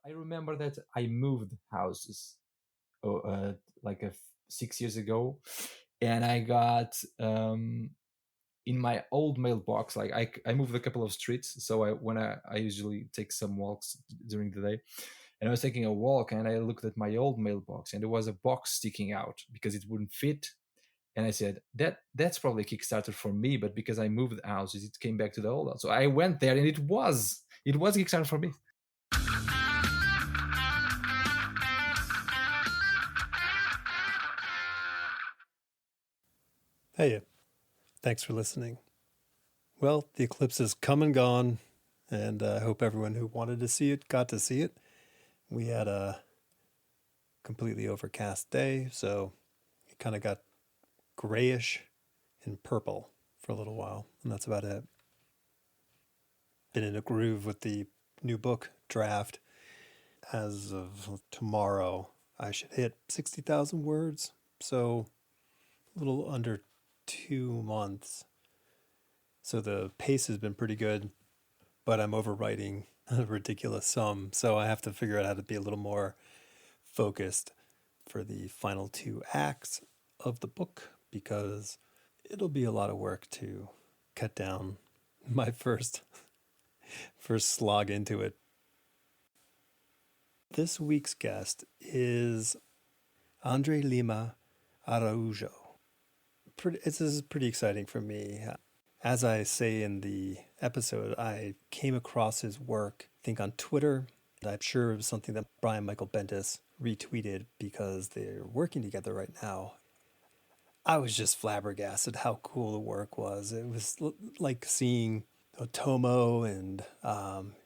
I remember that I moved houses like 6 years ago, and I got in my old mailbox. Like I moved a couple of streets, so I usually take some walks during the day, and I was taking a walk, and I looked at my old mailbox, and there was a box sticking out because it wouldn't fit. And I said that's probably a Kickstarter for me, but because I moved houses, it came back to the old house. So I went there, and it was a Kickstarter for me. Hey, thanks for listening. Well, the eclipse is come and gone, and I hope everyone who wanted to see it got to see it. We had a completely overcast day, so it kind of got grayish and purple for a little while, and that's about it. Been in a groove with the new book draft. As of tomorrow, I should hit 60,000 words, so a little under 2 months. So the pace has been pretty good, but I'm overwriting a ridiculous sum, so I have to figure out how to be a little more focused for the final 2 acts of the book, because it'll be a lot of work to cut down my first slog into it. This week's guest is André Lima Araújo. This is pretty exciting for me. As I say in the episode, I came across his work, I think on Twitter. I'm sure it was something that Michael Bendis retweeted because they're working together right now. I was just flabbergasted how cool the work was. It was like seeing Otomo and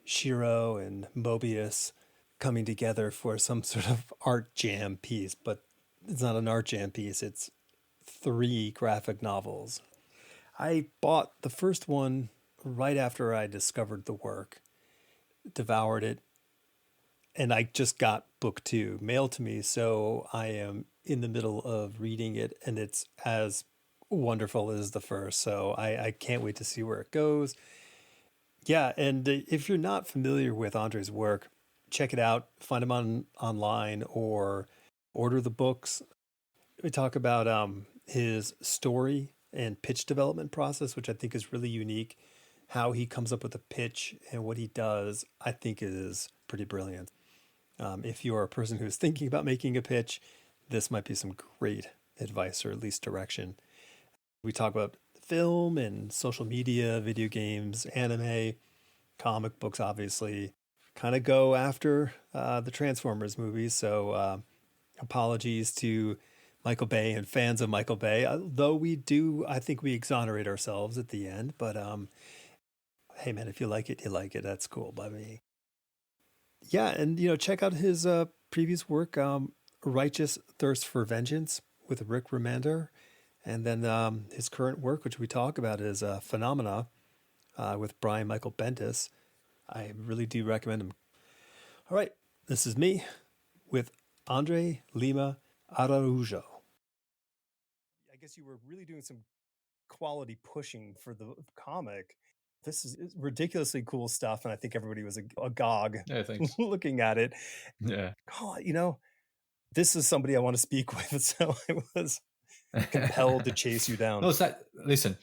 Shiro and Mobius coming together for some sort of art jam piece, but it's not an art jam piece. It's 3 graphic novels. I bought the first one right after I discovered the work, devoured it, and I just got book 2 mailed to me, so I am in the middle of reading it, and it's as wonderful as the first, so I can't wait to see where it goes. Yeah, and if you're not familiar with Andre's work, check it out, find him online, or order the books. We talk about his story and pitch development process, which I think is really unique. How he comes up with a pitch and what he does, I think is pretty brilliant. If you are a person who's thinking about making a pitch, this might be some great advice, or at least direction. We talk about film and social media, video games, anime, comic books, obviously. Kind of go after the Transformers movies, so apologies to Michael Bay and fans of Michael Bay, though I think we exonerate ourselves at the end, but hey man, if you like it, you like it. That's cool by me. Yeah, and check out his previous work, Righteous Thirst for Vengeance with Rick Remender, and then his current work, which we talk about, is Phenomena with Michael Bendis. I really do recommend him. All right, this is me with André Lima Araújo. I guess you were really doing some quality pushing for the comic. This is ridiculously cool stuff, and I think everybody was agog looking at it. Yeah. Oh, this is somebody I want to speak with, so I was compelled to chase you down. No, listen,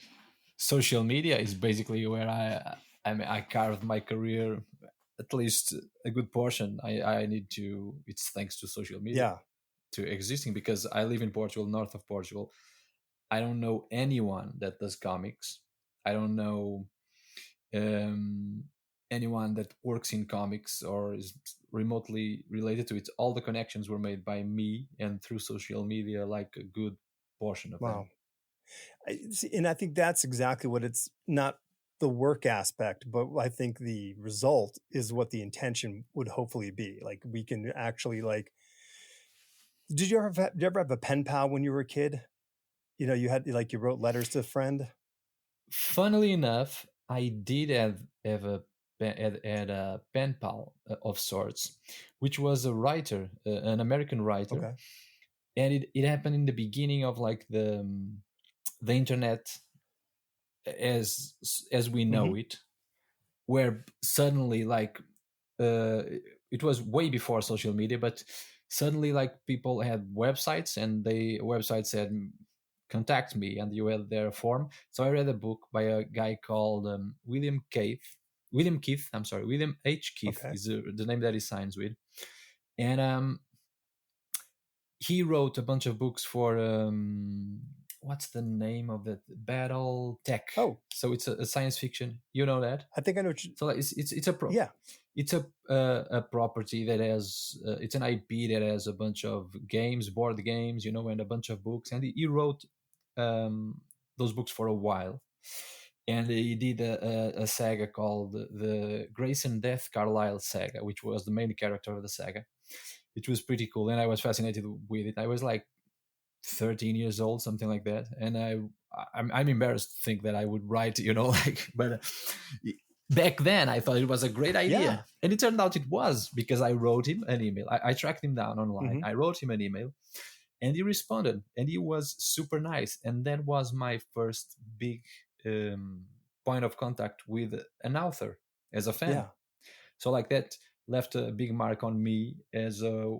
social media is basically where I carved my career, at least a good portion. I need to. It's thanks to social media to existing, because I live in Portugal, north of Portugal. I don't know anyone that does comics. I don't know anyone that works in comics or is remotely related to it. All the connections were made by me and through social media, like a good portion of them. And I think that's exactly what it's not the work aspect, but I think the result is what the intention would hopefully be. Like, we can actually, like, did you ever have a pen pal when you were a kid? You had, like, you wrote letters to a friend. Funnily enough, I did have a pen pal of sorts, which was a writer, an American writer. Okay. And it happened in the beginning of like the internet as we know it, where suddenly, like, it was way before social media, but suddenly like people had websites, and they website said contact me, and you had their form. So I read a book by a guy called William H. Keith Okay. is the name that he signs with. And he wrote a bunch of books for what's the name of that, Battle Tech. Oh, so it's a science fiction, you know that. I think I know what you, So like it's a yeah. it's a property that has it's an IP that has a bunch of games, board games, you know, and a bunch of books. And he wrote those books for a while, and he did a saga called the Grace and Death Carlisle saga, which was the main character of the saga. It was pretty cool, and I was fascinated with it. I was like 13 years old, something like that, and I'm embarrassed to think that I would write, you know, like, but back then I thought it was a great idea. Yeah. And it turned out it was, because I wrote him an email. I tracked him down online. Mhm. I wrote him an email, and he responded, and he was super nice. And that was my first big point of contact with an author as a fan. Yeah. So like that left a big mark on me as a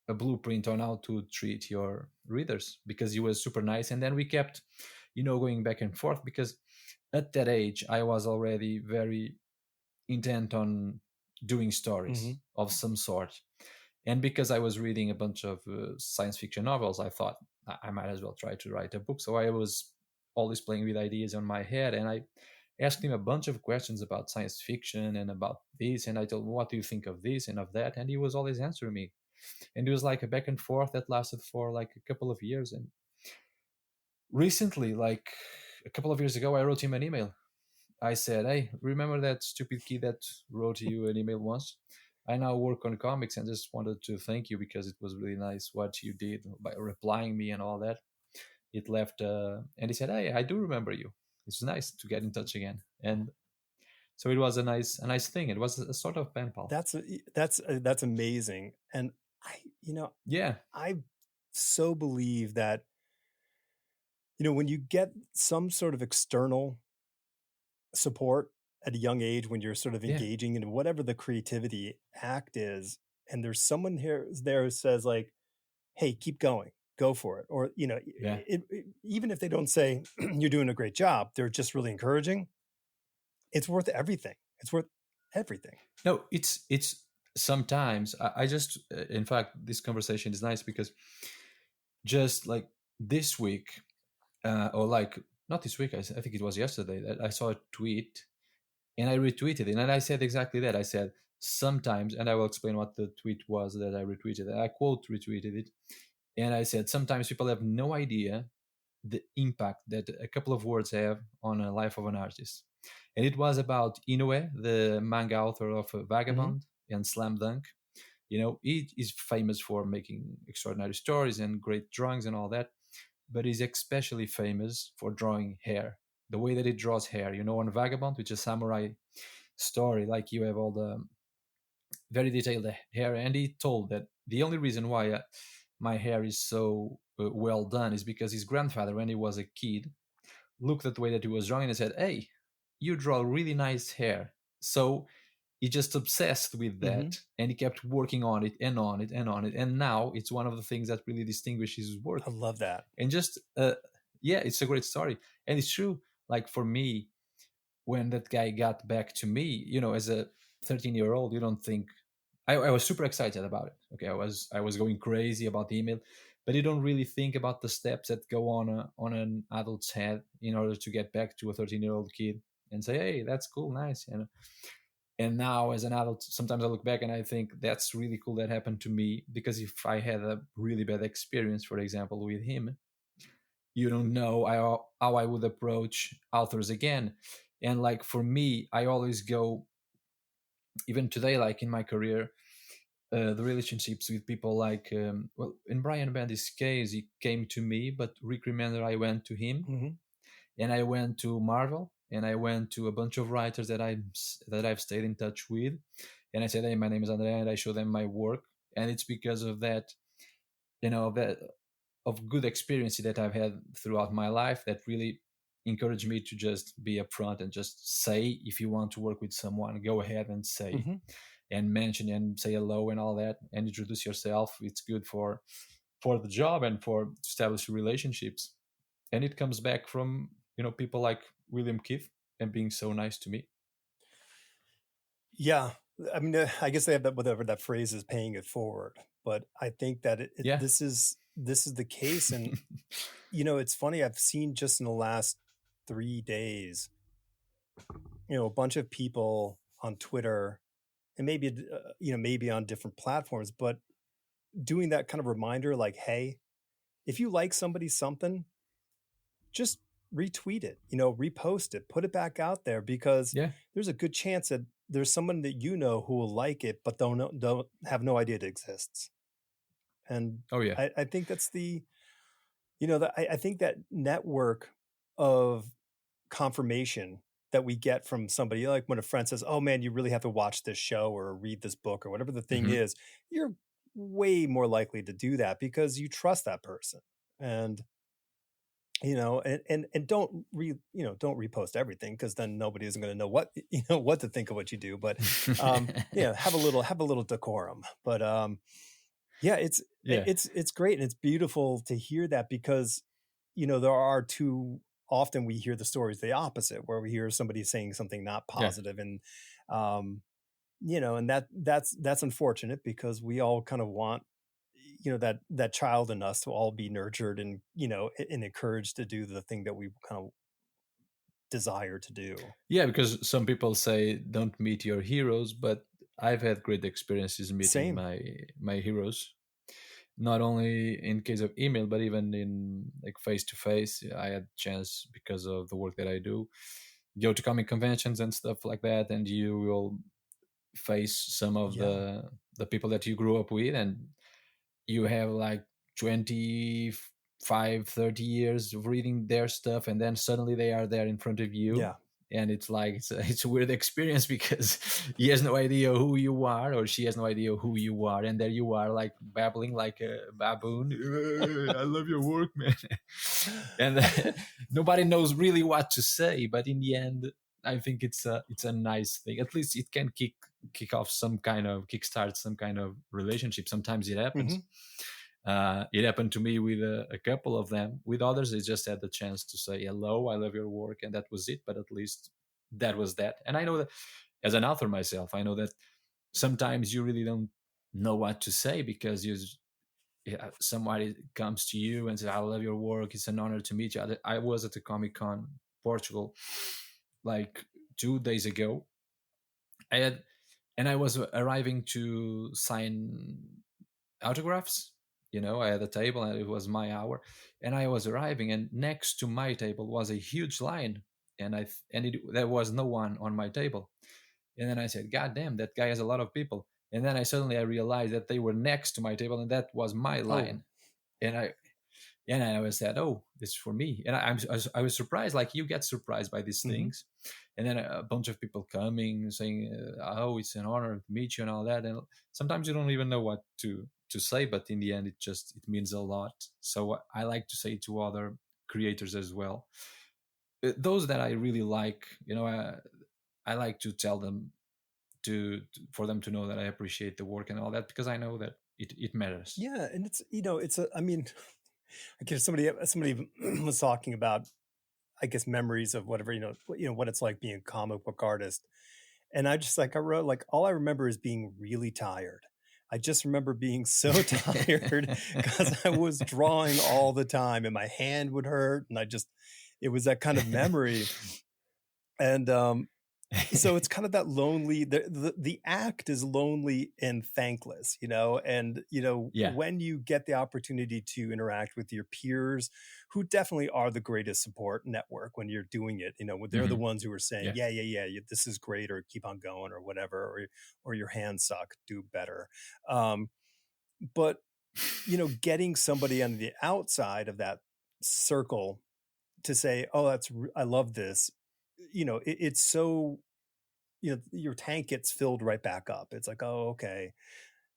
blueprint on how to treat your readers, because he was super nice. And then we kept, you know, going back and forth, because at that age I was already very intent on doing stories Mhm. of some sort. And because I was reading a bunch of science fiction novels, I thought I might as well try to write a book. So I was always playing with ideas on my head, and I asked him a bunch of questions about science fiction and about this. And I told him, what do you think of this and of that? And he was always answering me. And it was like a back and forth that lasted for like a couple of years. And recently, like a couple of years ago, I wrote him an email. I said, hey, remember that stupid kid that wrote you an email once? I now work on comics, and just wanted to thank you, because it was really nice what you did by replying me and all that. It left, and he said, hey, I do remember you. It's nice to get in touch again. And so it was a nice thing. It was a sort of pen pal. That's amazing. And Yeah. I so believe that, when you get some sort of external support at a young age, when you're sort of Yeah. engaging in whatever the creativity act is, and there's someone there who says like, hey, keep going, go for it. Or, Yeah. Even if they don't say you're doing a great job, they're just really encouraging. It's worth everything. It's worth everything. No, it's sometimes I just in fact, this conversation is nice, because just like this week, or like not this week, I think it was yesterday, that I saw a tweet, and I retweeted it, and I said exactly that. I said sometimes, and I will explain what the tweet was that I retweeted. I quote retweeted it, and I said sometimes people have no idea the impact that a couple of words have on a life of an artist. And it was about Inoue, the manga author of Vagabond and Slam Dunk. You know, he is famous for making extraordinary stories and great drawings and all that, but he's especially famous for drawing hair. The way that he draws hair, you know, on Vagabond, which is a samurai story, like you have all the very detailed hair. And he told that the only reason why my hair is so well done is because his grandfather, when he was a kid, looked at the way that he was drawing and said, hey, you draw really nice hair. So he just obsessed with that, and he kept working on it and on it and on it. And now it's one of the things that really distinguishes his work. I love that. And just, yeah, it's a great story. And it's true. Like for me, when that guy got back to me, you know, as a 13-year-old, you don't think, I was super excited about it. Okay, I was going crazy about the email, but you don't really think about the steps that go on an adult's head in order to get back to a 13-year-old kid and say, hey, that's cool, nice. And now as an adult, sometimes I look back and I think that's really cool that happened to me, because if I had a really bad experience, for example, with him, you don't know how I would approach authors again. And like for me, I always go, even today, like in my career, the relationships with people like, well, in Brian Bendis' case, he came to me, but Rick Remender, I went to him, and I went to Marvel, and I went to a bunch of writers that I've stayed in touch with, and I said, hey, my name is André, and I show them my work. And it's because of that, you know, that of good experience that I've had throughout my life that really encouraged me to just be upfront and just say, if you want to work with someone, go ahead and say. and mention and say hello and all that and introduce yourself. It's good for the job and for establish relationships. And it comes back from people like William Keith and being so nice to me. Yeah, I mean, I guess they have that, whatever that phrase is, paying it forward. But I think that Yeah. this is the case, and it's funny. I've seen just in the last 3 days, a bunch of people on Twitter, and maybe maybe on different platforms, but doing that kind of reminder, like, hey, if you like somebody's something, just retweet it, repost it, put it back out there, because Yeah. there's a good chance that there's someone that who will like it, but don't have no idea it exists. And Oh yeah. I think that's I think that network of confirmation that we get from somebody, like when a friend says, "Oh man, you really have to watch this show or read this book," or whatever the thing Hmm. is, you're way more likely to do that because you trust that person. And and don't repost everything, because then nobody isn't going to know what what to think of what you do. But have a little decorum. But yeah, Yeah. it's great, and it's beautiful to hear that, because there are too often we hear the stories the opposite, where we hear somebody saying something not Yeah. positive, and and that's unfortunate, because we all kind of want that child in us to all be nurtured and and encouraged to do the thing that we kind of desire to do. Yeah, because some people say don't meet your heroes, but I've had great experiences meeting Same. my heroes. Not only in case of email, but even in like face to face. I had chance, because of the work that I do, go to comic conventions and stuff like that, and you will face some of Yeah. the people that you grew up with, and you have like 25, 30 years of reading their stuff, and then suddenly they are there in front of you. Yeah. And it's like it's a weird experience because he has no idea who you are, or she has no idea who you are, and there you are, like babbling like a baboon. I love your work, man. And nobody knows really what to say, but in the end, I think it's a nice thing. At least it can kick off some kind of kickstart some kind of relationship. Sometimes it happens. Hmm. It happened to me with a couple of them. With others, I just had the chance to say hello, I love your work, and that was it. But at least that was that. And I know that as an author myself, I know that sometimes you really don't know what to say, because somebody comes to you and says, "I love your work. It's an honor to meet you." I was at the Comic Con Portugal like 2 days ago. I had, and I was arriving to sign autographs. I had a table, and it was my hour, and I was arriving, and next to my table was a huge line, and there was no one on my table. And then I said, "God damn, that guy has a lot of people." And then I realized that they were next to my table, and that was my Oh. line. And I was said, "Oh, this is for me." And I was surprised, like you get surprised by these Hmm. things. And then a bunch of people coming saying, "Oh, it's an honor to meet you," and all that. And sometimes you don't even know what to say, but in the end, it means a lot. So I like to say to other creators as well, those that I really like, I like to tell them for them to know that I appreciate the work and all that, because I know that it matters. Yeah, and it's I mean, I guess somebody was talking about, I guess, memories of whatever, what it's like being a comic book artist. And I wrote, like, all I remember is being really tired. I just remember being so tired because I was drawing all the time and my hand would hurt, and it was that kind of memory. And so it's kind of that lonely, the act is lonely and thankless, and Yeah. when you get the opportunity to interact with your peers, who definitely are the greatest support network when you're doing it, they're the Hmm. ones who are saying, Yeah. yeah, yeah, yeah, this is great, or keep on going, or whatever, or your hands suck, do better. But getting somebody on the outside of that circle to say, oh, I love this, it's so, your tank gets filled right back up. It's like, oh, okay,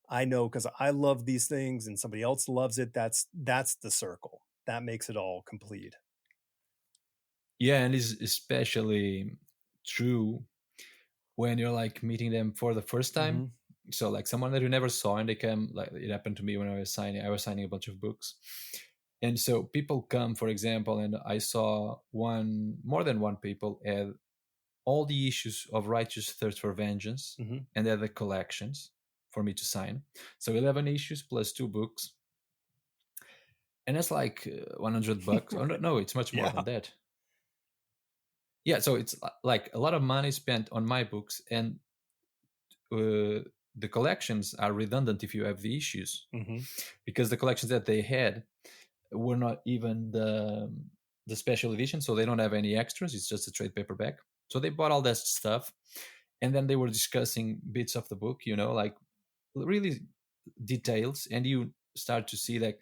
I know, because I love these things and somebody else loves it. That's the circle that makes it all complete. Yeah, and it's especially true when you're like meeting them for the first Hmm. time. So like someone that you never saw, and they come, like it happened to me when I was signing a bunch of books. And so people come, for example, and I saw more than one people had all the issues of Righteous Thirst for Vengeance, Mm-hmm. and they're the collections for me to sign. So 11 issues plus 2 books, and it's like $100. Oh Right. no, it's much more Yeah. than that. Yeah, so it's like a lot of money spent on my books, and the collections are redundant if you have the issues, Mm-hmm. because the collections that they had were not even the special edition, so they don't have any extras. It's just a trade paperback. So they bought all that stuff, and then they were discussing bits of the book, like really details, and you start to see that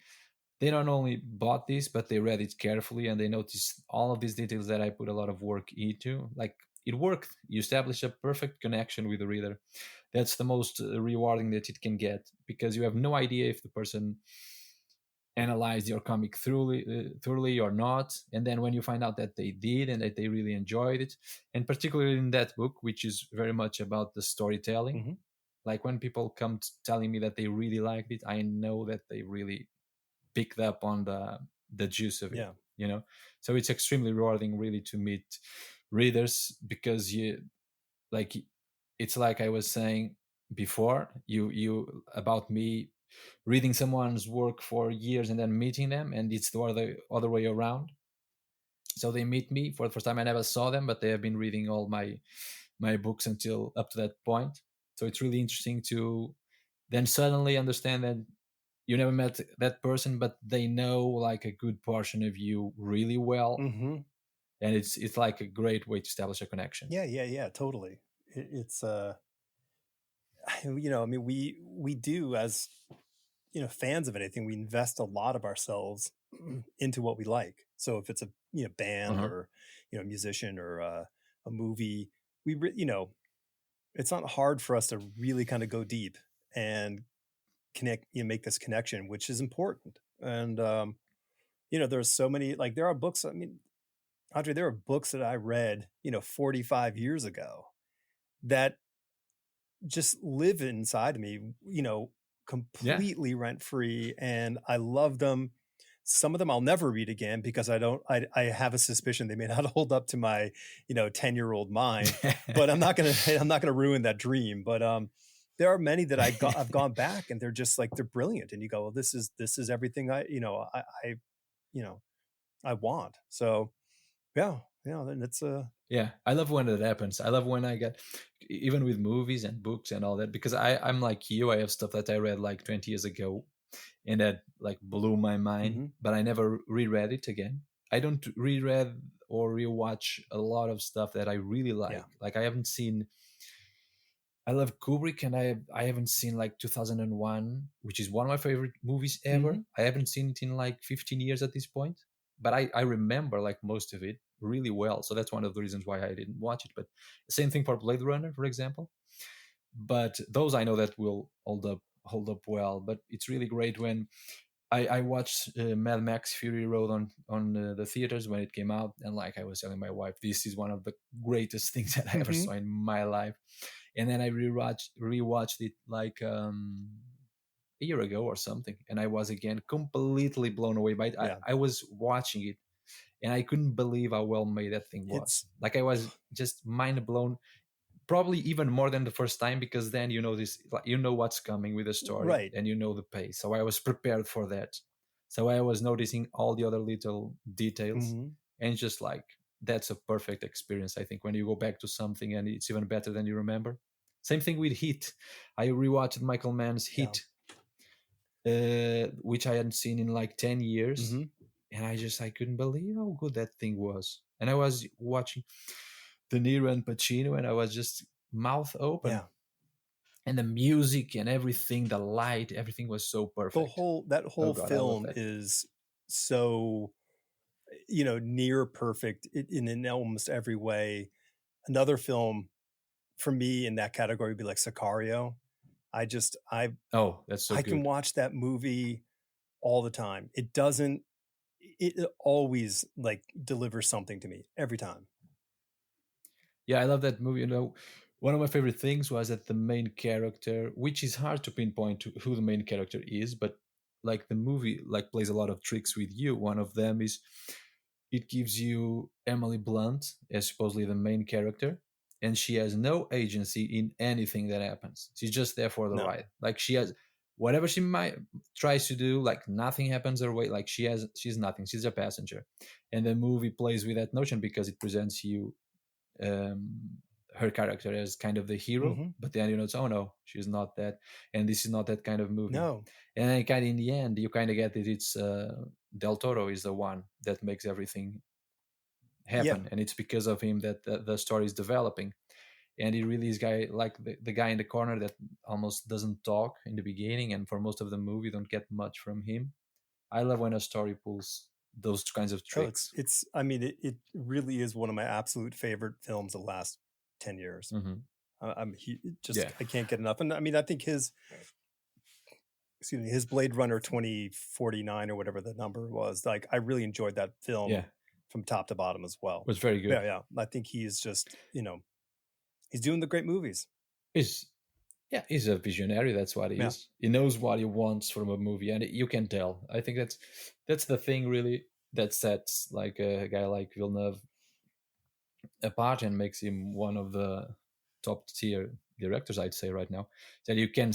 they not only bought this, but they read it carefully, and they noticed all of these details that I put a lot of work into. Like, it worked. You establish a perfect connection with the reader. That's the most rewarding that it can get, because you have no idea if the person analyzed your comic thoroughly or not. And then when you find out that they did and that they really enjoyed it, and particularly in that book, which is very much about the storytelling, Mm-hmm. like when people come telling me that they really liked it, I know that they really picked up on the juice of it. Yeah. So it's extremely rewarding, really, to meet readers, because it's like I was saying before, you about me reading someone's work for years and then meeting them, and it's the other way around. So they meet me for the first time. I never saw them, but they have been reading all my books until up to that point. So it's really interesting to then suddenly understand that you never met that person, but they know like a good portion of you really well. Mm-hmm. And it's like a great way to establish a connection. Yeah, totally. It's I mean, we do, as fans of anything, we invest a lot of ourselves into what we like. So if it's a band, Uh-huh. or musician, or a movie, it's not hard for us to really kind of go deep and connect, make this connection, which is important. And there's so many, like, there are books. I mean, Andre, there are books that I read 45 years ago that just live inside me, Yeah. completely rent free, and I love them. Some of them I'll never read again, because I have a suspicion they may not hold up to my 10-year-old mind. But I'm not gonna ruin that dream. But there are many that I've gone back, and they're just like, they're brilliant, and you go, well, this is everything I you know I want. So yeah, then it's Yeah, I love when that happens. I love when I get, even with movies and books and all that, because I'm like you. I have stuff that I read like 20 years ago, and that like blew my mind, mhm. but I never reread it again. I don't reread or rewatch a lot of stuff that I really Yeah. like I haven't seen. I love Kubrick, and I haven't seen like 2001, which is one of my favorite movies ever. Mhm. I haven't seen it in like 15 years at this point, but I remember like most of it really well. So that's one of the reasons why I didn't watch it. But the same thing for Blade Runner, for example. But those I know that will hold up well. But it's really great when I watched Mad Max Fury Road on the theaters when it came out, and like I was telling my wife, this is one of the greatest things that I ever Mhm. saw in my life. And then I rewatched it like a year ago or something, and I was again completely blown away by it. I, Yeah. I was watching it, and I couldn't believe how well made that thing was. It's Like, I was just mind blown, probably even more than the first time, because then you know what's coming with the story, right. and you know the pace. So I was prepared for that. So I was noticing all the other little details, Mhm. and just like, that's a perfect experience, I think, when you go back to something and it's even better than you remember. Same thing with Heat. I rewatched Michael Mann's Yeah. Heat, which I hadn't seen in like 10 years, Mhm. and I couldn't believe how good that thing was. And I was watching De Niro and Pacino, and I was just mouth open. Yeah. And the music and everything, the light, everything was so perfect. That Oh whole God, I love film that. is so near perfect in almost every way. Another film for me in that category would be like Sicario. I just Oh, that's so I can good. watch that movie all the time. It always like delivers something to me every time. Yeah, I love that movie. one of my favorite things was that the main character, which is hard to pinpoint who the main character is, but like the movie like plays a lot of tricks with you. One of them is it gives you Emily Blunt as supposedly the main character, and she has no agency in anything that happens. She's just there for the No. ride. Like she has whatever she might tries to do, like nothing happens her way. Like she's nothing. She's a passenger, and the movie plays with that notion because it presents you um, her character as kind of the hero, Mm-hmm. but then it's oh no, she's not that, and this is not that kind of movie. No. And then kind of in the end, you kind of get that it's Del Toro is the one that makes everything Yeah. happen, and it's because of him that the story is developing. And he really is guy like the guy in the corner that almost doesn't talk in the beginning, and for most of the movie, you don't get much from him. I love when a story pulls those kinds of Oh, it's tricks. it's. I mean, it really is one of my absolute favorite films of the last 10 years. Hmm. Just Yeah, I can't get enough. And I mean, I think his Blade Runner 2049 or whatever the number was, like I really enjoyed that film yeah, from top to bottom as well. was very good. Yeah, yeah. I think he's just he's doing the great movies. He's Yeah, he's a visionary. That's what he Yeah. is. He knows what he wants from a movie, and you can tell. I think that's the thing really that sets like a guy like Villeneuve apart and makes him one of the top tier directors, I'd say right now. That you can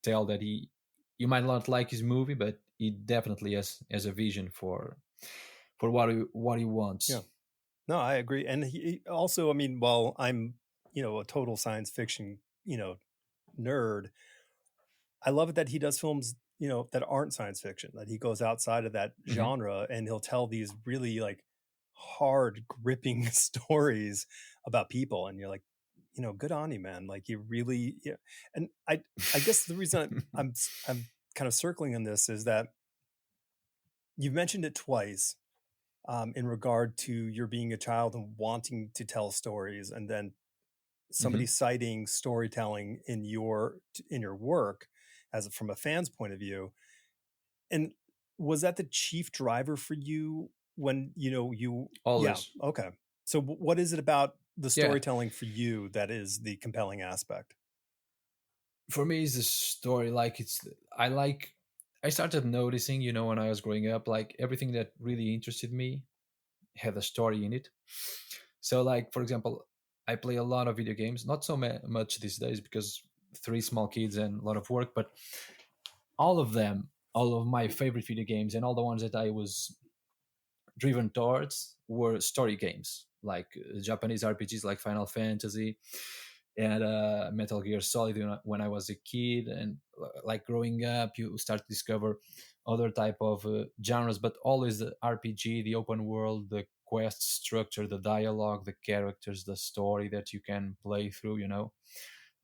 tell that you might not like his movie, but he definitely has a vision for what he wants. Yeah. No, I agree. And he also, I mean, while I'm, a total science fiction, nerd, I love it that he does films, that aren't science fiction, that he goes outside of that Hmm. genre and he'll tell these really like hard, gripping stories about people. And you're like, good on you, man. Like you really, yeah. And I guess the reason I'm kind of circling on this is that you've mentioned it twice, in regard to your being a child and wanting to tell stories, and then somebody Hmm. citing storytelling in your work as from a fan's point of view. And was that the chief driver for you when you? Yeah, Always. okay. So what is it about the Yeah. storytelling for you that is the compelling aspect? For me, it's a story. Like I like. I started noticing, when I was growing up, like everything that really interested me had a story in it. So, like for example, I play a lot of video games. Not so much these days because three small kids and a lot of work. But all of them, all of my favorite video games, and all the ones that I was driven towards were story games, like Japanese RPGs, like Final Fantasy and Metal Gear Solid when I was a kid, and like growing up, you start to discover other type of genres, but always the RPG, the open world, the quest structure, the dialogue, the characters, the story that you can play through.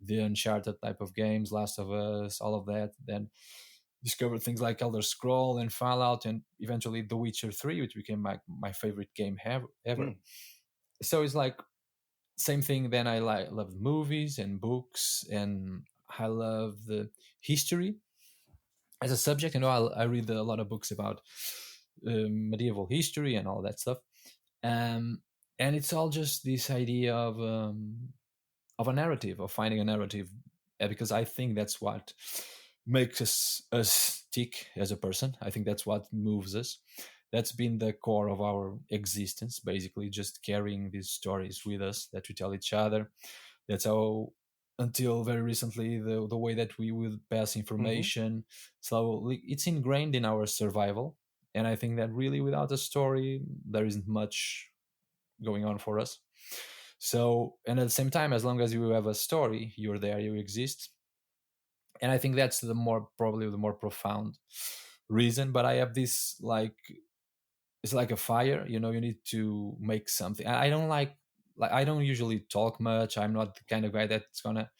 The Uncharted type of games, Last of Us, all of that. Then discovered things like Elder Scroll and Fallout, and eventually The Witcher 3, which became my favorite game ever. Hmm. So it's like same thing. Then I love movies and books, and I love the history as a subject. I read a lot of books about medieval history and all that stuff. Um, and it's all just this idea of a narrative, of finding a narrative, because I think that's what makes us tick as a person. I think that's what moves us. That's been the core of our existence, basically, just carrying these stories with us that we tell each other. That's how, until very recently, the way that we would pass Hmm. information. So it's ingrained in our survival. And I think that really, without a story, there isn't much going on for us. So, and at the same time, as long as you have a story, you're there, you exist. And I think that's probably the more profound reason. But I have this like, it's like a fire, you need to make something. I don't like I don't usually talk much. I'm not the kind of guy that's gonna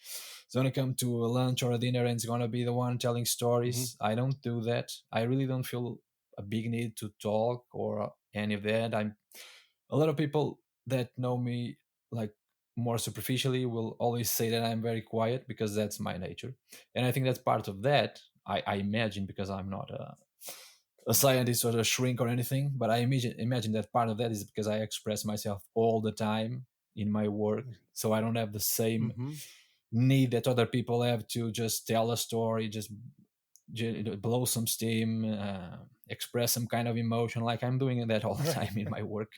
come to a lunch or a dinner and is gonna be the one telling Hmm. stories. I don't do that. I really don't feel a big need to talk or any of that. I'm A lot of people that know me like more superficially will always say that I'm very quiet because that's my nature. And I think that's part of that. I imagine, because I'm not a scientist or a shrink or anything, but I imagine that part of that is because I express myself all the time in my work, so I don't have the same Mm-hmm. need that other people have to just tell a story, just blow some steam, express some kind of emotion. Like I'm doing that all the time in my work,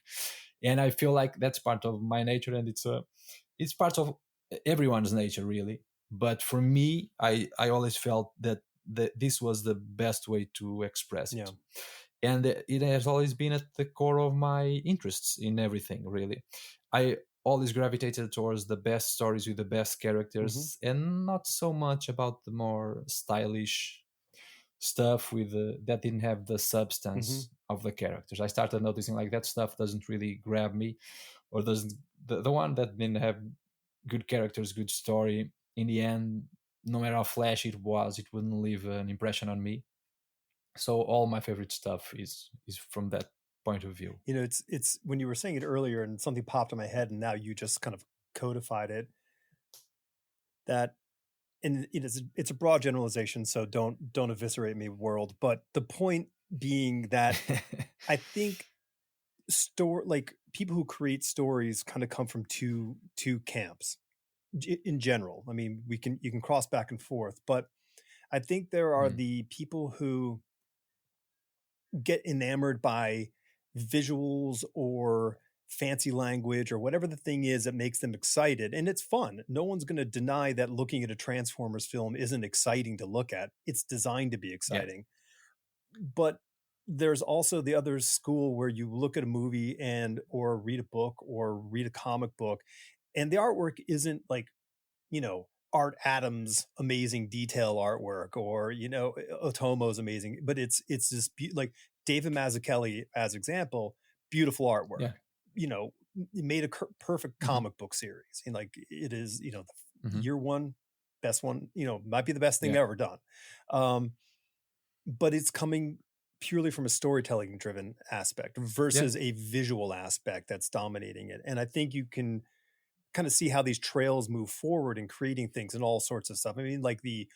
and I feel like that's part of my nature, and it's part of everyone's nature, really. But for me, I always felt that this was the best way to express Yeah. it, and it has always been at the core of my interests in everything, really. I always gravitated towards the best stories with the best Mm-hmm. characters, and not so much about the more stylish stuff with that didn't have the Mm-hmm. substance of the characters. I started noticing like that stuff doesn't really grab me, or doesn't the one that didn't have good characters, good story. In the end, no matter how flashy it was, it wouldn't leave an impression on me. So all my favorite stuff is from that point of view. You know, it's when you were saying it earlier and something popped in my head and now you just kind of codified it, that, and it's a broad generalization, so don't eviscerate me, world, but the point being that I think like people who create stories kind of come from two camps in general. I mean, you can cross back and forth, but I think there are Mm, the people who get enamored by visuals or fancy language or whatever the thing is that makes them excited, and it's fun. No one's going to deny that looking at a Transformers film isn't exciting to look at. It's designed to be yeah. exciting. But there's also the other school where you look at a movie and or read a book or read a comic book, and the artwork isn't like, you know, Art Adams' amazing detail artwork, or, you know, Otomo's amazing, but it's just like David Mazzucchelli, as example, beautiful artwork. Yeah. You know, made a perfect Hmm. comic book series, and like it is, you know, the Hmm. year one best one. You know, might be the best thing Yeah. ever done. Um, but it's coming purely from a storytelling driven aspect Yeah. versus a visual aspect that's dominating it. And I think you can kind of see how these trails move forward in creating things and all sorts of stuff. I mean, like the,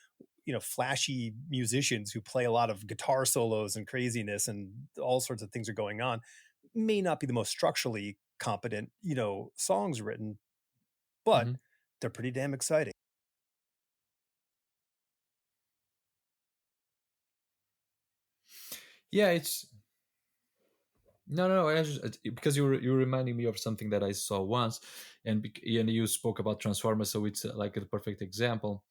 you know, flashy musicians who play a lot of guitar solos and craziness and all sorts of things are going on may not be the most structurally competent, you know, songs written, but Hmm. they're pretty damn exciting. Yeah. It's no, no, no. Because you're reminding me of something that I saw once, and and you spoke about Transformers, so it's like a perfect example,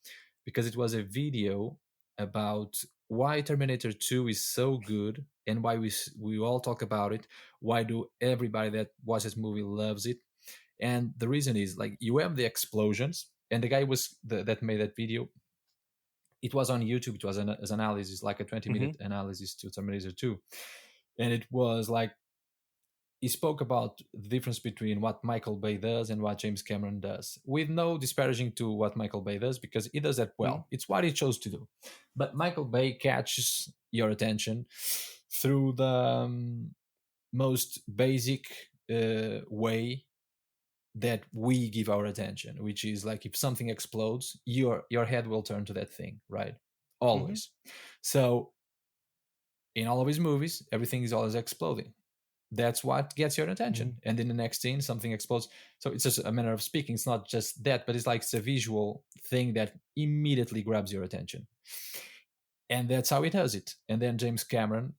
because it was a video about why Terminator 2 is so good and why we all talk about it. Why do everybody that watches this movie loves it? And the reason is like you have the explosions, and the guy that made that video. It was on YouTube. It was an analysis, like a 20-minute Mm-hmm. analysis to Terminator 2, and it was like he spoke about the difference between what Michael Bay does and what James Cameron does, with no disparaging to what Michael Bay does, because he does that Mm-hmm. well. It's what he chose to do. But Michael Bay catches your attention through the most basic way that we give our attention, which is like if something explodes, your head will turn to that thing, right? Mm-hmm. Always. So in all of his movies, everything is always exploding. That's what gets your Mm-hmm. attention. And in the next scene, something explodes. So it's just a manner of speaking. It's not just that, but it's like it's a visual thing that immediately grabs your attention. And that's how he does it. And then James Cameron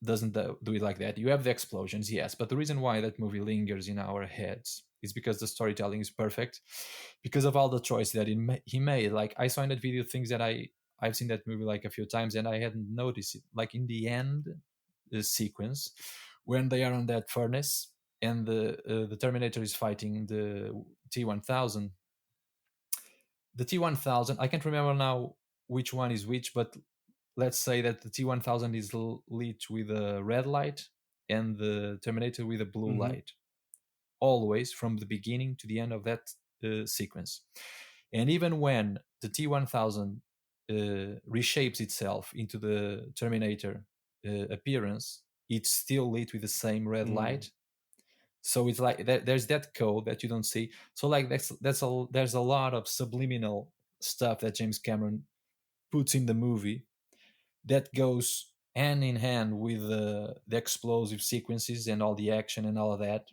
doesn't do it like that. You have the explosions, yes, but the reason why that movie lingers in our heads is because the storytelling is perfect, because of all the choice that he made. Like I saw in that video things that I've seen that movie like a few times and I hadn't noticed it. Like in the end, the sequence when they are on that furnace and the Terminator is fighting the T-1000. The T-1000, I can't remember now which one is which, but let's say that the T-1000 is lit with a red light and the Terminator with a blue Mm-hmm. light, always from the beginning to the end of that sequence. And even when the T-1000 reshapes itself into the Terminator appearance, it's still lit with the same red Mm-hmm. light. So it's like there's that code that you don't see. So like there's a lot of subliminal stuff that James Cameron puts in the movie that goes hand in hand with the explosive sequences and all the action and all of that.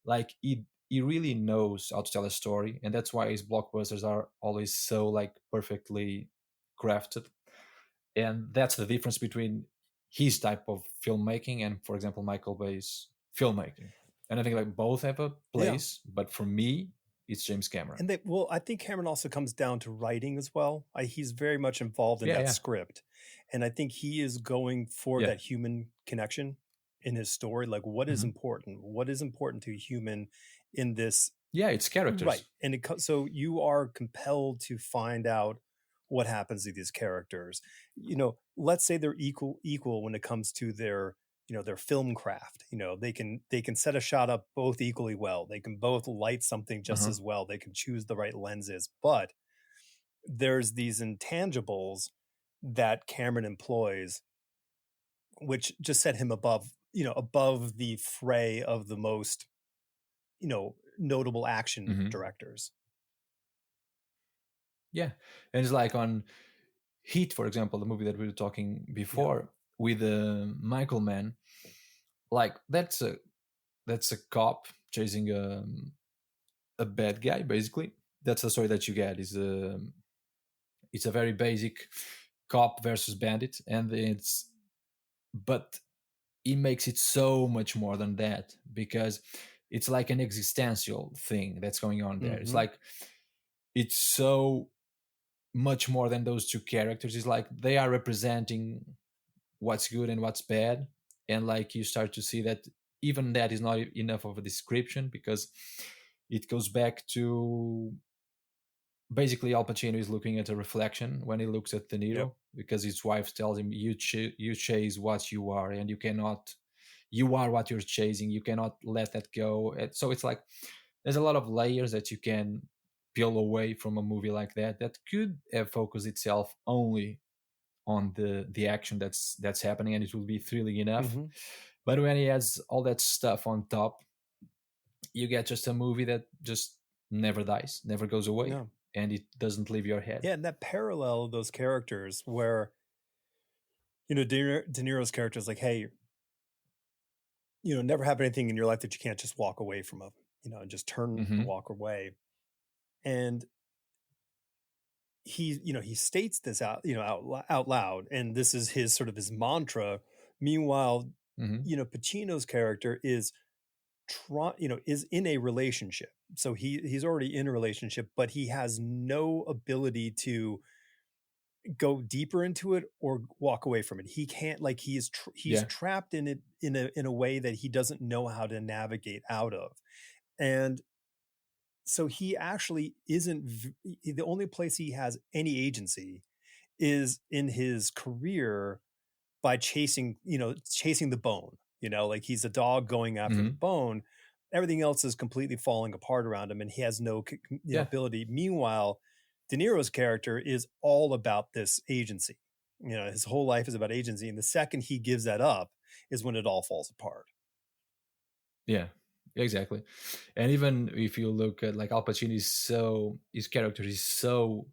Like he he really knows how to tell a story, and that's why his blockbusters are always so like perfectly crafted. And that's the difference between his type of filmmaking and, for example, Michael Bay's filmmaking. And I think like both have a Yeah. place, but for me, it's James Cameron. And well, I think Cameron also comes down to writing as well. He's very much involved in Yeah, that yeah, script. And I think he is going for yeah. that human connection in his story. Like, what is Hmm. important? What is important to a human in this? Yeah, it's Right. characters. And so you are compelled to find out what happens to these characters. Let's say they're equal when it comes to their their film craft. They can set a shot up both equally well. They can both light something just Uh-huh. as well. They can choose the right lenses. But there's these intangibles that Cameron employs, which just set him above the fray of the most notable action Hmm. directors. Yeah, and it's like on Heat, for example, the movie that we were talking Yeah. before with Michael Mann. Like that's a cop chasing a bad guy. Basically, that's the story that you get. Is it's a very basic cop versus bandit, and it's but he makes it so much more than that because it's like an existential thing that's going on there. It's Mm-hmm. like it's so much more than those two characters. It's like they are representing what's good and what's bad, and like you start to see that even that is not enough of a description because it goes back to basically Al Pacino is looking at a reflection when he looks at De Yep. Niro because his wife tells him you chase what you are and you are what you're chasing, you cannot let that go. And so it's like there's a lot of layers that you can peel away from a movie like that that could have focused itself only on the action that's happening and it will be thrilling enough. Mm-hmm. But when he has all that stuff on top, you get just a movie that just never dies, never goes away, No. and it doesn't leave your head. Yeah, and that parallel of those characters where De Niro's character is like, hey, never have anything in your life that you can't just walk away from, and just turn and Hmm. walk away. And he states this out loud, and this is his sort of his mantra. Meanwhile, Hmm. Pacino's character is is in a relationship, so he's already in a relationship, but he has no ability to go deeper into it or walk away from it. He can't, like, he's Yeah. trapped in it in a way that he doesn't know how to navigate out of. And so he actually isn't the only place he has any agency is in his career by chasing the bone. Like he's a dog going after the Hmm. bone. Everything else is completely falling apart around him, and he has no Yeah. ability. Meanwhile, De Niro's character is all about this agency. His whole life is about agency, and the second he gives that up is when it all falls apart. Yeah. Exactly. And even if you look at like Al Pacino is so his character is so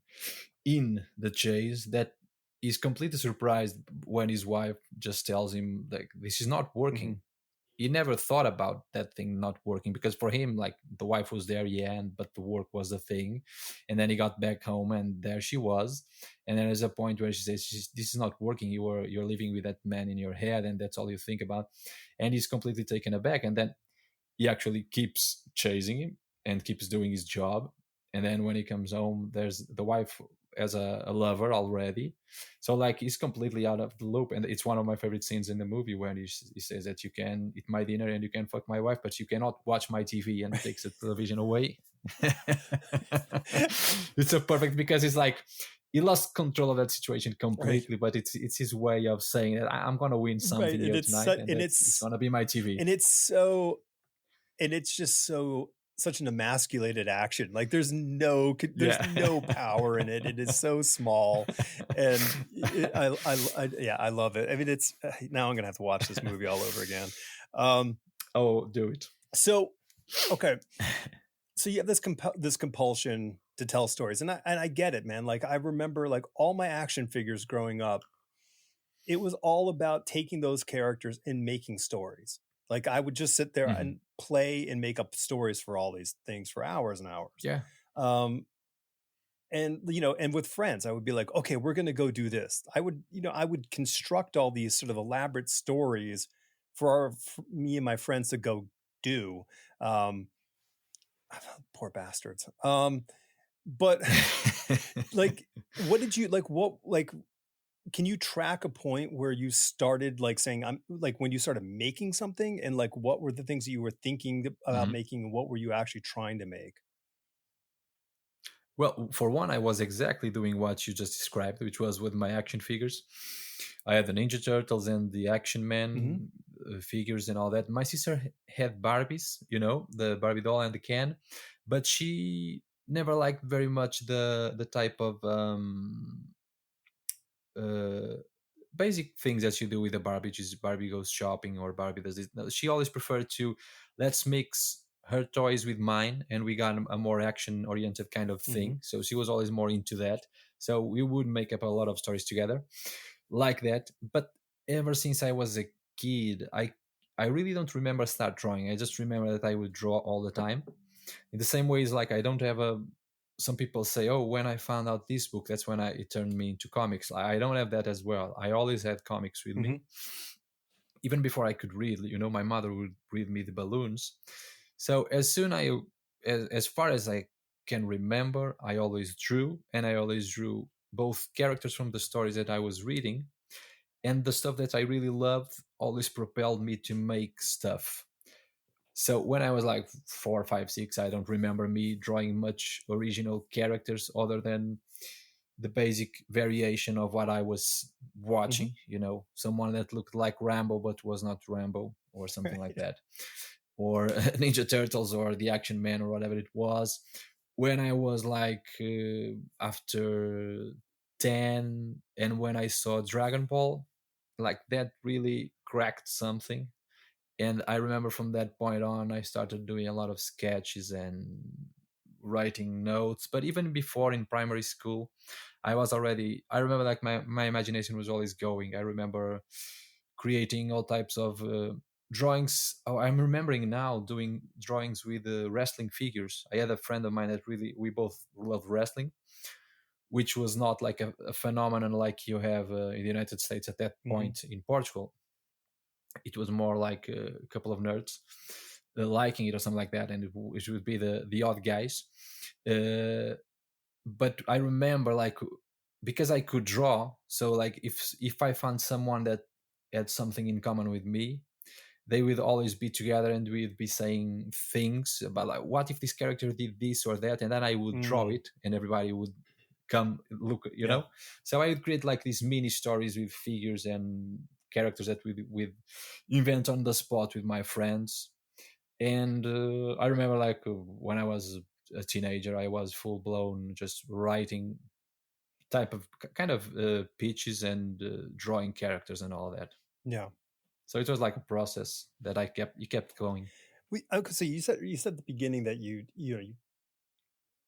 in the chase that he's completely surprised when his wife just tells him like this is not Mm-hmm. working. He never thought about that thing not working because for him like the wife was there, yeah, but the work was the thing. And then he got back home and there she was, and then there's a point where she says this is not working, you're living with that man in your head and that's all you think about. And he's completely taken aback, and then he actually keeps chasing him and keeps doing his job. And then when he comes home, there's the wife as a lover already. So like he's completely out of the loop. And it's one of my favorite scenes in the movie when he says that you can eat my dinner and you can fuck my wife, but you cannot watch my TV, and takes the television away. It's so perfect because it's like he lost control of that situation Right. completely, but it's his way of saying that I'm gonna win Right. something And here it's tonight, and that's it's gonna be my TV. and it's so and it's just such an emasculated action. Like there's Yeah. no power in it. It is so small, and yeah, I love it. I mean, it's now I'm gonna have to watch this movie all over again. Oh, do it. So okay, so you have this compulsion to tell stories, and I get it, man. Like I remember, like all my action figures growing up, it was all about taking those characters and making stories. Like I would just sit there Hmm. and play and make up stories for all these things for hours and hours. Yeah. Um, and and with friends, I would be like, okay, we're going to go do this. I would construct all these sort of elaborate stories for me and my friends to go do. Um, poor bastards. But like, what did you like? What like? Can you track a point where you started like saying I'm like when you started making something, and like what were the things that you were thinking about Mhm. making, and what were you actually trying to make? Well, for one, I was exactly doing what you just described, which was with my action figures. I had the Ninja Turtles and the Action Hmm. Man figures and all that. My sister had Barbies, the Barbie doll and the can, but she never liked very much the type of uh, basic things that you do with a Barbie, which is Barbie goes shopping or Barbie does this. No, she always preferred to let's mix her toys with mine, and we got a more action oriented kind of Hmm. thing. So she was always more into that. So we would make up a lot of stories together like that. But ever since I was a kid, I really don't remember start drawing. I just remember that I would draw all the time. In the same ways, like I don't have a. Some people say, "Oh, when I found out this book, that's when it turned me into comics." I don't have that as well. I always had comics with Hmm. me, even before I could read. My mother would read me the balloons. So as far as I can remember, I always drew, and I always drew both characters from the stories that I was reading, and the stuff that I really loved always propelled me to make stuff. So when I was like 4, 5, 6, I don't remember me drawing much original characters other than the basic variation of what I was Hmm. watching. Someone that looked like Rambo but was not Rambo or something like Right. that, or Ninja Turtles or the Action Man or whatever it was. When I was like after 10, and when I saw Dragon Ball, like that really cracked something. And I remember from that point on, I started doing a lot of sketches and writing notes. But even before in primary school, I remember like my imagination was always going. I remember creating all types of drawings. Oh, I'm remembering now doing drawings with wrestling figures. I had a friend of mine that really, we both love wrestling, which was not like a phenomenon like you have in the United States at that Hmm. point in Portugal. It was more like a couple of nerds liking it or something like that, and it would be the odd guys. Uh, but I remember like because I could draw, so like if I found someone that had something in common with me, they would always be together and we'd be saying things about like what if this character did this or that, and then I would draw Mm. it and everybody would come look, Yeah. so I would create like these mini stories with figures and characters that we invent on the spot with my friends. And I remember like when I was a teenager, I was full blown just writing type of kind of pitches and drawing characters and all that. Yeah. So it was like a process that you kept going. Okay, so you said at the beginning that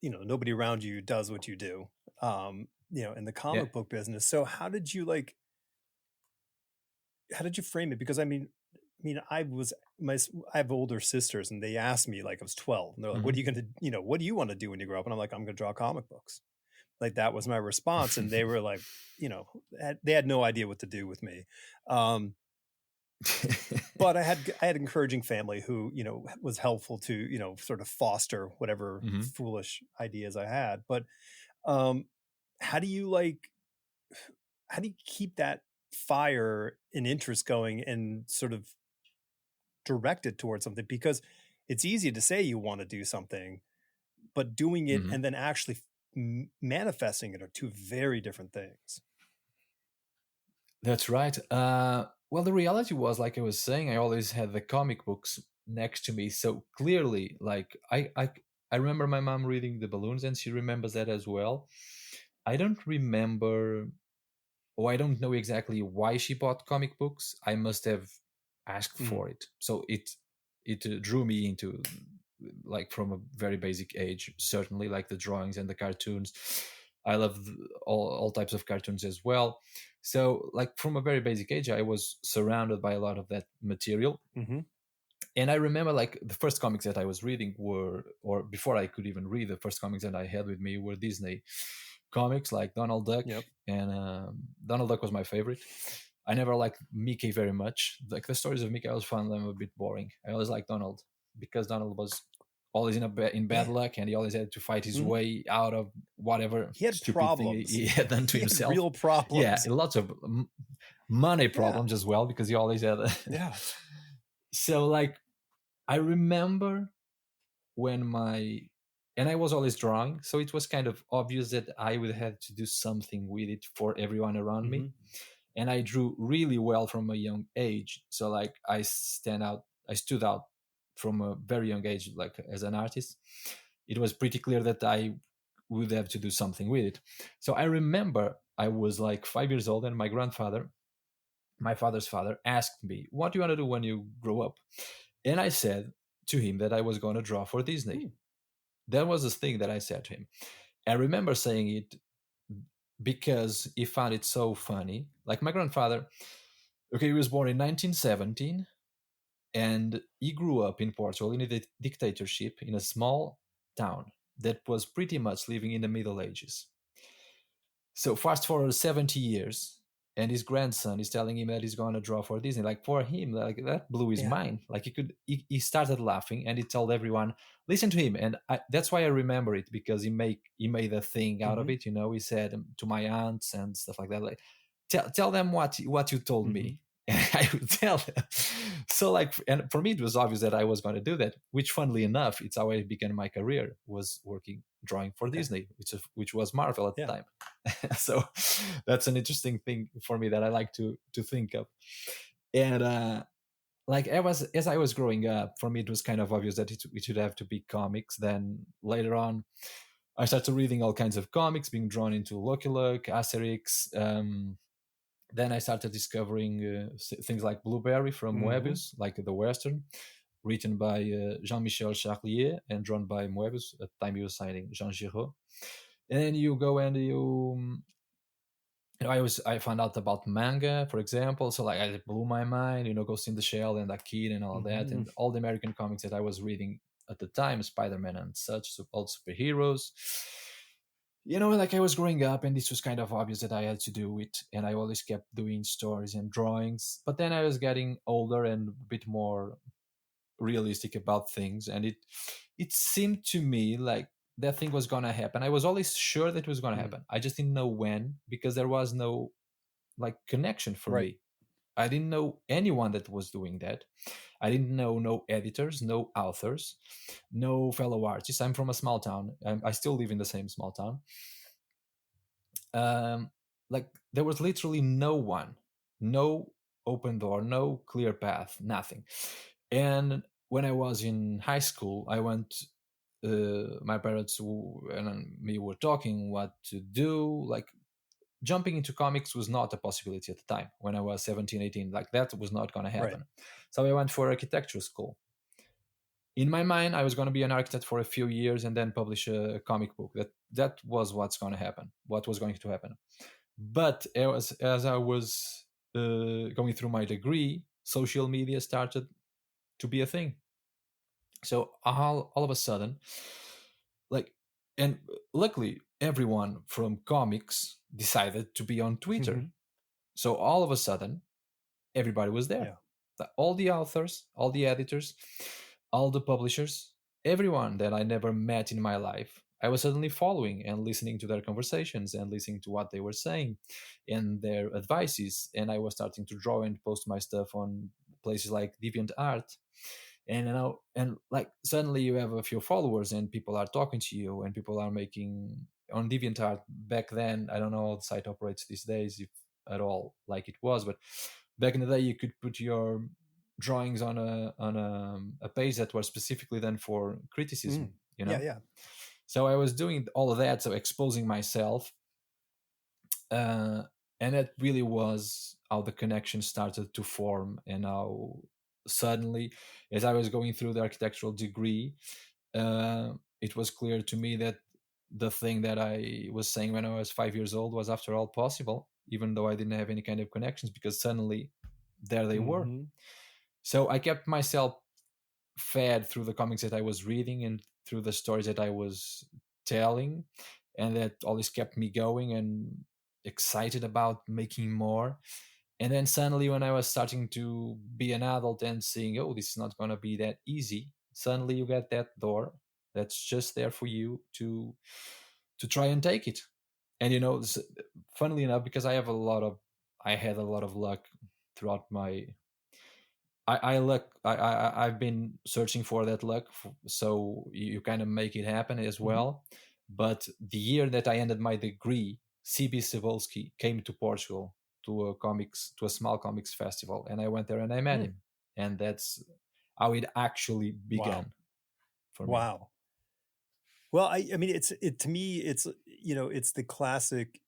nobody around you does what you do, in the Yeah. comic book business. So how did you frame it? Because I mean, I have older sisters, and they asked me like I was 12, and they're like, "What Hmm. are you gonna, what do you want to do when you grow up?" And I'm like, "I'm gonna draw comic books." Like that was my response, and they were like, they had no idea what to do with me. Um, but I had encouraging family who was helpful to sort of foster whatever Hmm. foolish ideas I had. But um, how do you like how do you keep that fire and interest going and sort of direct it towards something? Because it's easy to say you want to do something, but doing it Hmm. and then actually manifesting it are two very different things. That's right. Well, the reality was, like I was saying, I always had the comic books next to me. So clearly, like I remember my mom reading the balloons, and she remembers that as well. I don't remember, or I don't know exactly why she bought comic books. I must have asked Mm. for it. So it drew me into like from a very basic age, certainly like the drawings and the cartoons. I love all types of cartoons as well. So like from a very basic age, I was surrounded by a lot of that material. Hmm. And I remember like the first comics that I was reading were, or before I could even read, the first comics that I had with me were Disney comics like Donald Duck, Yep. and Donald Duck was my favorite. I never liked Mickey very much. Like the stories of Mickey, I always found them a bit boring. I always liked Donald because Donald was always in bad Yeah. luck, and he always had to fight his Mhm. way out of whatever He had stupid thing problems. he had done to He had himself. real problems. Yeah, lots of money Yeah. problems as well, because he always had. Yeah. So like, I remember when and I was always drawing, so it was kind of obvious that I would have to do something with it for everyone around me. Mhm. And I drew really well from a young age. So like, I stood out from a very young age, like as an artist. It was pretty clear that I would have to do something with it. So I remember I was like 5 years old, and my grandfather, my father's father, asked me, "What do you want to do when you grow up?" And I said to him that I was going to draw for Disney. Hmm. That was the thing that I said to him. I remember saying it because he found it so funny. Like my grandfather, okay, he was born in 1917, and he grew up in Portugal in a dictatorship in a small town that was pretty much living in the Middle Ages. So fast forward 70 years, and his grandson is telling him that he's going to draw for Disney. Like, for him, like, that blew his Yeah. mind. Like, he started laughing, and he told everyone, listen to him. And that's why I remember it, because he made a thing out of Mhm. it. He said to my aunts and stuff like that, like, tell them what you told Mhm. me. And I would tell them. So like, and for me it was obvious that I was going to do that, which funnily enough, it's how I began my career, was working drawing for Okay. Disney, which was Marvel at the Yeah. time. So that's an interesting thing for me that I like to think of. And like, as I was growing up, for me it was kind of obvious that it should have to be comics. Then later on, I started reading all kinds of comics, being drawn into Lucky Luke, Asterix. Then I started discovering things like Blueberry from Mhm. Moebius, like the Western, written by Jean-Michel Charlier and drawn by Moebius. At the time he was signing Jean Giraud. And then you go and I found out about manga, for example. So like, it blew my mind. Ghost in the Shell and Akira and all that, Mhm. and all the American comics that I was reading at the time, Spider-Man and such, so all superheroes. Like, I was growing up, and this was kind of obvious that I had to do it, and I always kept doing stories and drawings. But then I was getting older and a bit more realistic about things, and it seemed to me like that thing was gonna happen. I was always sure that it was gonna Mm. happen. I just didn't know when, because there was no like connection for Right. me. I didn't know anyone that was doing that. I didn't know no editors, no authors, no fellow artists. I'm from a small town. I still live in the same small town. um, like, there was literally no one, no open door, no clear path, nothing. And when I was in high school, I went. My parents and me were talking what to do. Like, jumping into comics was not a possibility at the time when I was 17, 18. Like, that was not going to Right. happen. So I went for architecture school. In my mind, I was going to be an architect for a few years and then publish a comic book. That was what's going to happen. What was going to happen. But as I was going through my degree, social media started to be a thing. So all of a sudden, like, and luckily, everyone from comics decided to be on Twitter. Mhm. So all of a sudden, everybody was there. Yeah. All the authors, all the editors, all the publishers, everyone that I never met in my life, I was suddenly following and listening to their conversations and listening to what they were saying and their advices. And I was starting to draw and post my stuff on places like DeviantArt. And and like, suddenly you have a few followers, and people are talking to you, and people are making on DeviantArt. Back then, I don't know how the site operates these days, if at all, like it was, but back in the day, you could put your drawings on a page that was specifically done for criticism. Mm. Yeah. Yeah. So I was doing all of that, so exposing myself, uh, and that really was how the connection started to form. And how suddenly, as I was going through the architectural degree, uh, it was clear to me that the thing that I was saying when I was 5 years old was, after all, possible, even though I didn't have any kind of connections, because suddenly there they were. Mhm. So I kept myself fed through the comics that I was reading and through the stories that I was telling, and that always kept me going and excited about making more. And then suddenly, when I was starting to be an adult and seeing, oh, this is not going to be that easy, suddenly you get that door that's just there for you to try and take it. And funnily enough, because I had a lot of luck throughout my I've been searching for that luck, so you kind of make it happen as well. But the year that I ended my degree, CB Cebulski came to Portugal to a small comics festival, and I went there and I met him, and that's how it actually began Wow. for me. Wow. Well, I mean, to me, it's, it's the classic,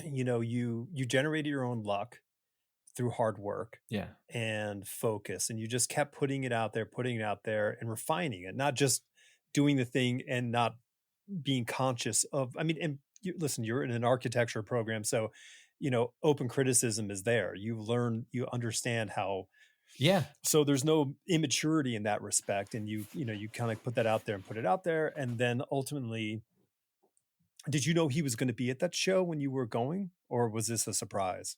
you generated your own luck through hard work Yeah, and focus, and you just kept putting it out there and refining it, not just doing the thing and not being conscious of, I mean, and listen, you're in an architecture program, so, open criticism is there. You understand how, yeah. so there's no immaturity in that respect. And you kind of put that out there and put it out there. And then ultimately, did you know he was going to be at that show when you were going, or was this a surprise?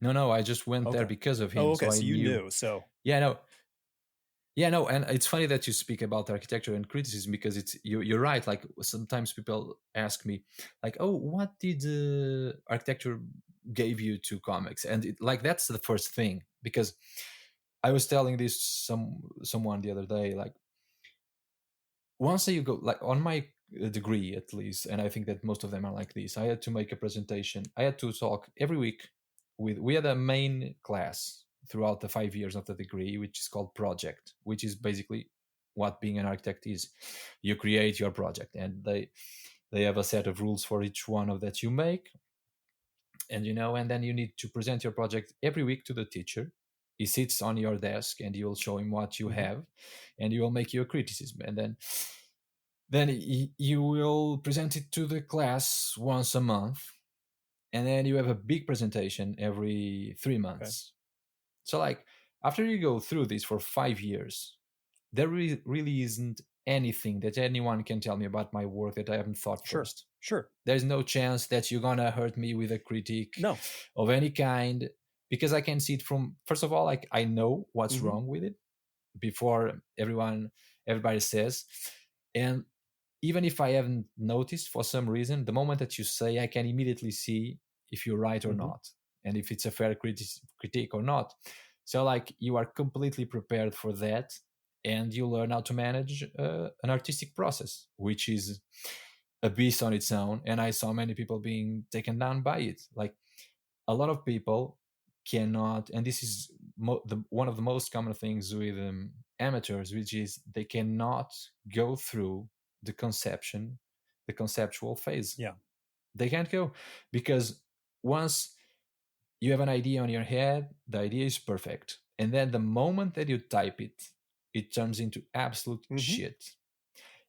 No, I just went there Okay. because of Oh, him, okay. so I So you knew. knew. So Yeah, no, yeah, no, and it's funny that you speak about architecture and criticism, because you're right. Like, sometimes people ask me, like, "Oh, what did architecture gave you to comics?" And like, that's the first thing, because I was telling this someone the other day. Like, once you go, like, on my degree at least, and I think that most of them are like this. I had to make a presentation. I had to talk every week with. We had a main class throughout the 5 years of the degree, which is called project, which is basically what being an architect is. You create your project, and they have a set of rules for each one of that you make, and then you need to present your project every week to the teacher. He sits on your desk, and you will show him what you have, and he will make you a criticism, and then you will present it to the class once a month, and then you have a big presentation every 3 months. So, like, after you go through this for 5 years, there really isn't anything that anyone can tell me about my work that I haven't thought first. Sure. There's no chance that you're gonna hurt me with a critique No. of any kind, because I can see it from, first of all, like, I know what's wrong with it before everybody says. And even if I haven't noticed for some reason, the moment that you say, I can immediately see if you're right or not, and if it's a fair critique or not. So, like, you are completely prepared for that, and you learn how to manage an artistic process, which is a beast on its own. And I saw many people being taken down by it. Like, a lot of people cannot, and this is one of the most common things with amateurs, which is they cannot go through the conceptual phase. Yeah. They can't go, because once you have an idea on your head, the idea is perfect, and then the moment that you type it, it turns into absolute shit.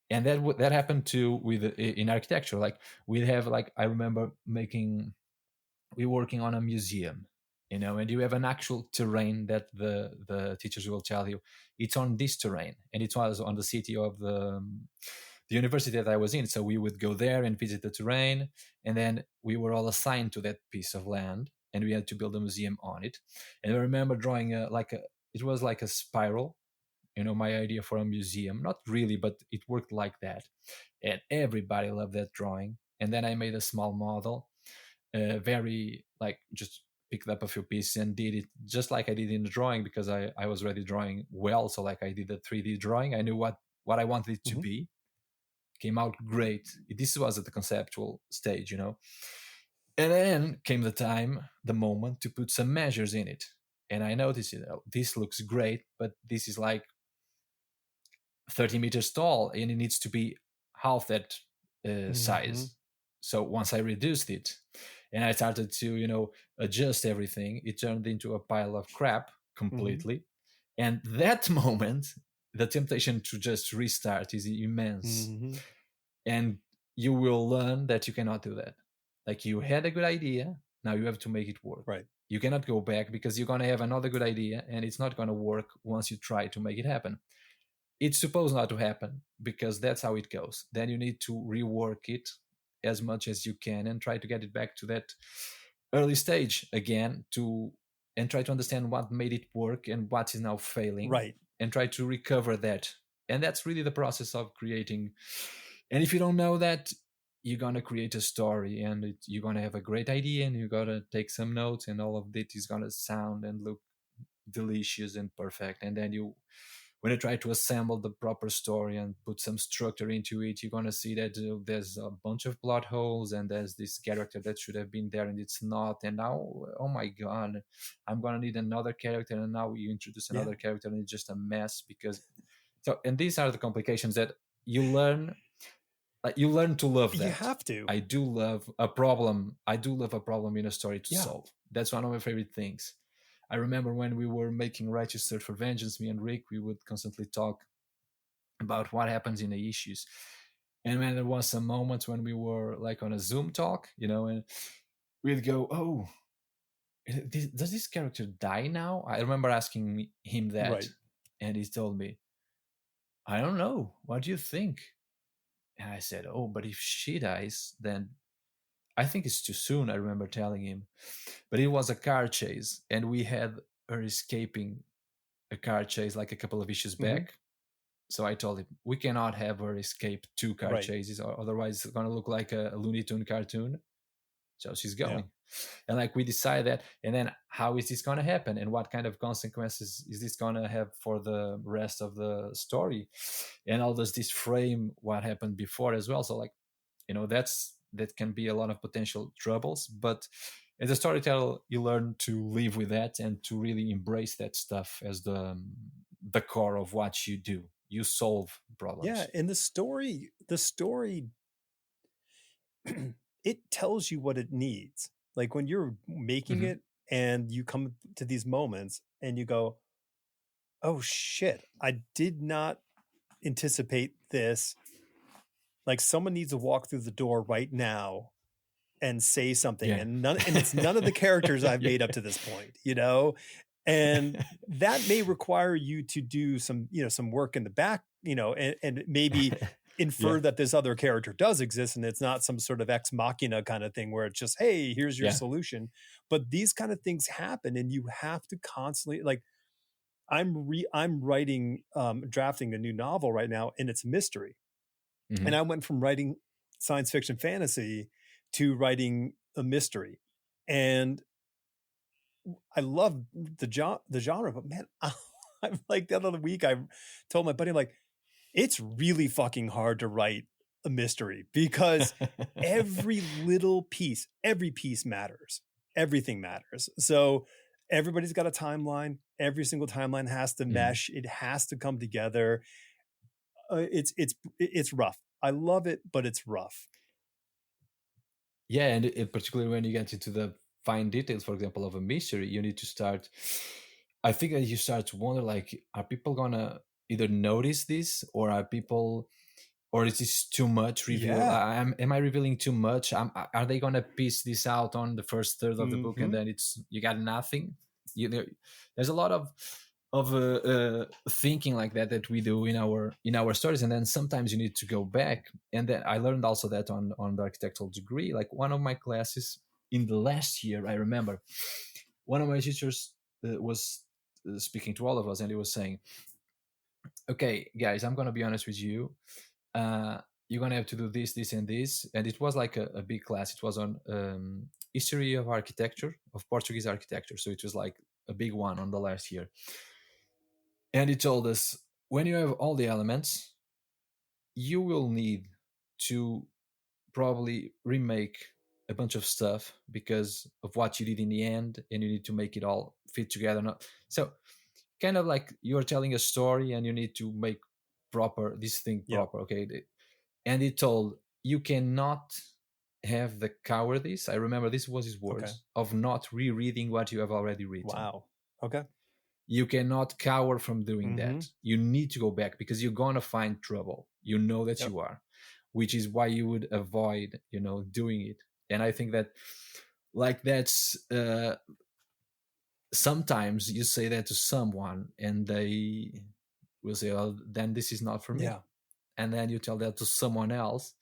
And that happened too with in architecture. Like, we have, like, I remember we're working on a museum, and you have an actual terrain that the teachers will tell you, it's on this terrain, and it was on the city of the university that I was in. So we would go there and visit the terrain, and then we were all assigned to that piece of land, and we had to build a museum on it. And I remember drawing it was like a spiral, my idea for a museum. Not really, but it worked like that, and everybody loved that drawing. And then I made a small model, very, like, just picked up a few pieces and did it just like I did in the drawing, because I was already drawing well. So, like, I did a 3D drawing. I knew what I wanted it to be. Came out great. This was at the conceptual stage. And then came the moment to put some measures in it. And I noticed, this looks great, but this is like 30 meters tall, and it needs to be half that size. So once I reduced it and I started to adjust everything, it turned into a pile of crap completely. And that moment, the temptation to just restart is immense. And you will learn that you cannot do that. Like, you had a good idea, Now you have to make it work. Right. You cannot go back because you're going to have another good idea and it's not going to work once you try to make it happen. It's supposed not to happen because that's how it goes. Then you need to rework it as much as you can and try to get it back to that early stage again, to and try to understand what made it work and what is now failing, Right. and try to recover that. And that's really the process of creating. And if you don't know that, you're gonna create a story and you're gonna have a great idea and you gotta take some notes and all of it is gonna sound and look delicious and perfect. And then you, when you try to assemble the proper story and put some structure into it, you're gonna see that there's a bunch of plot holes and there's this character that should have been there and it's not. And now, oh my god, I'm gonna need another character, and now you introduce another character and it's just a mess. Because so, and these are the complications that you learn. You learn to love that. You have to. I do love a problem. I do love a problem in a story to solve. That's one of my favorite things. I remember when we were making Righteous Search for Vengeance, me and Rick, we would constantly talk about what happens in the issues. And when there was some moments when we were like on a Zoom talk, and we'd go, oh, does this character die now? I remember asking him that. Right. And he told me, I don't know. What do you think? And I said, oh, but if she dies, then I think it's too soon, I remember telling him. But it was a car chase, and we had her escaping a car chase like a couple of issues back. So I told him, we cannot have her escape 2 car chases, or otherwise it's going to look like a Looney Tune cartoon. So she's going. And like we decide that, and then how is this going to happen? And what kind of consequences is this going to have for the rest of the story? And how does this frame what happened before as well? So like, that can be a lot of potential troubles, but as a storyteller, you learn to live with that and to really embrace that stuff as the core of what you do. You solve problems. Yeah, and the story it tells you what it needs. Like when you're making it and you come to these moments and you go, oh shit, I did not anticipate this. Like someone needs to walk through the door right now and say something. And it's none of the characters I've made up to this point, and that may require you to do some work in the back, and maybe infer that this other character does exist and it's not some sort of ex machina kind of thing where it's just, hey, here's your solution. But these kind of things happen and you have to constantly, like, I'm writing, drafting a new novel right now and it's a mystery. And I went from writing science fiction fantasy to writing a mystery. And I love the genre, but man, I'm like, the other week I told my buddy, I'm like, it's really fucking hard to write a mystery because every piece matters. Everything matters. So everybody's got a timeline. Every single timeline has to mesh. It has to come together. It's rough. I love it, but it's rough. Yeah, and particularly when you get into the fine details, for example, of a mystery, you need to start. I think that you start to wonder, like, are people gonna either notice this, or is this too much reveal? Am I revealing too much? Are they gonna piece this out on the first third of the book, and then you got nothing? There's a lot of thinking like that we do in our stories, and then sometimes you need to go back. And then I learned also that on the architectural degree, like one of my classes in the last year, I remember one of my teachers was speaking to all of us, and he was saying, okay guys, I'm gonna be honest with you, you're gonna have to do this and this. And it was like a big class. It was on history of architecture, of Portuguese architecture, so it was like a big one on the last year. And he told us, when you have all the elements, you will need to probably remake a bunch of stuff because of what you did in the end, and you need to make it all fit together. So kind of like you're telling a story and you need to make this thing proper. Okay. And he told, you cannot have the cowardice, I remember this was his words, of not rereading what you have already written. Wow. Okay. You cannot cower from doing that. You need to go back because you're going to find trouble. You know that you are, which is why you would avoid, doing it. And I think that like that's sometimes you say that to someone and they will say, oh, then this is not for me. Yeah. And then you tell that to someone else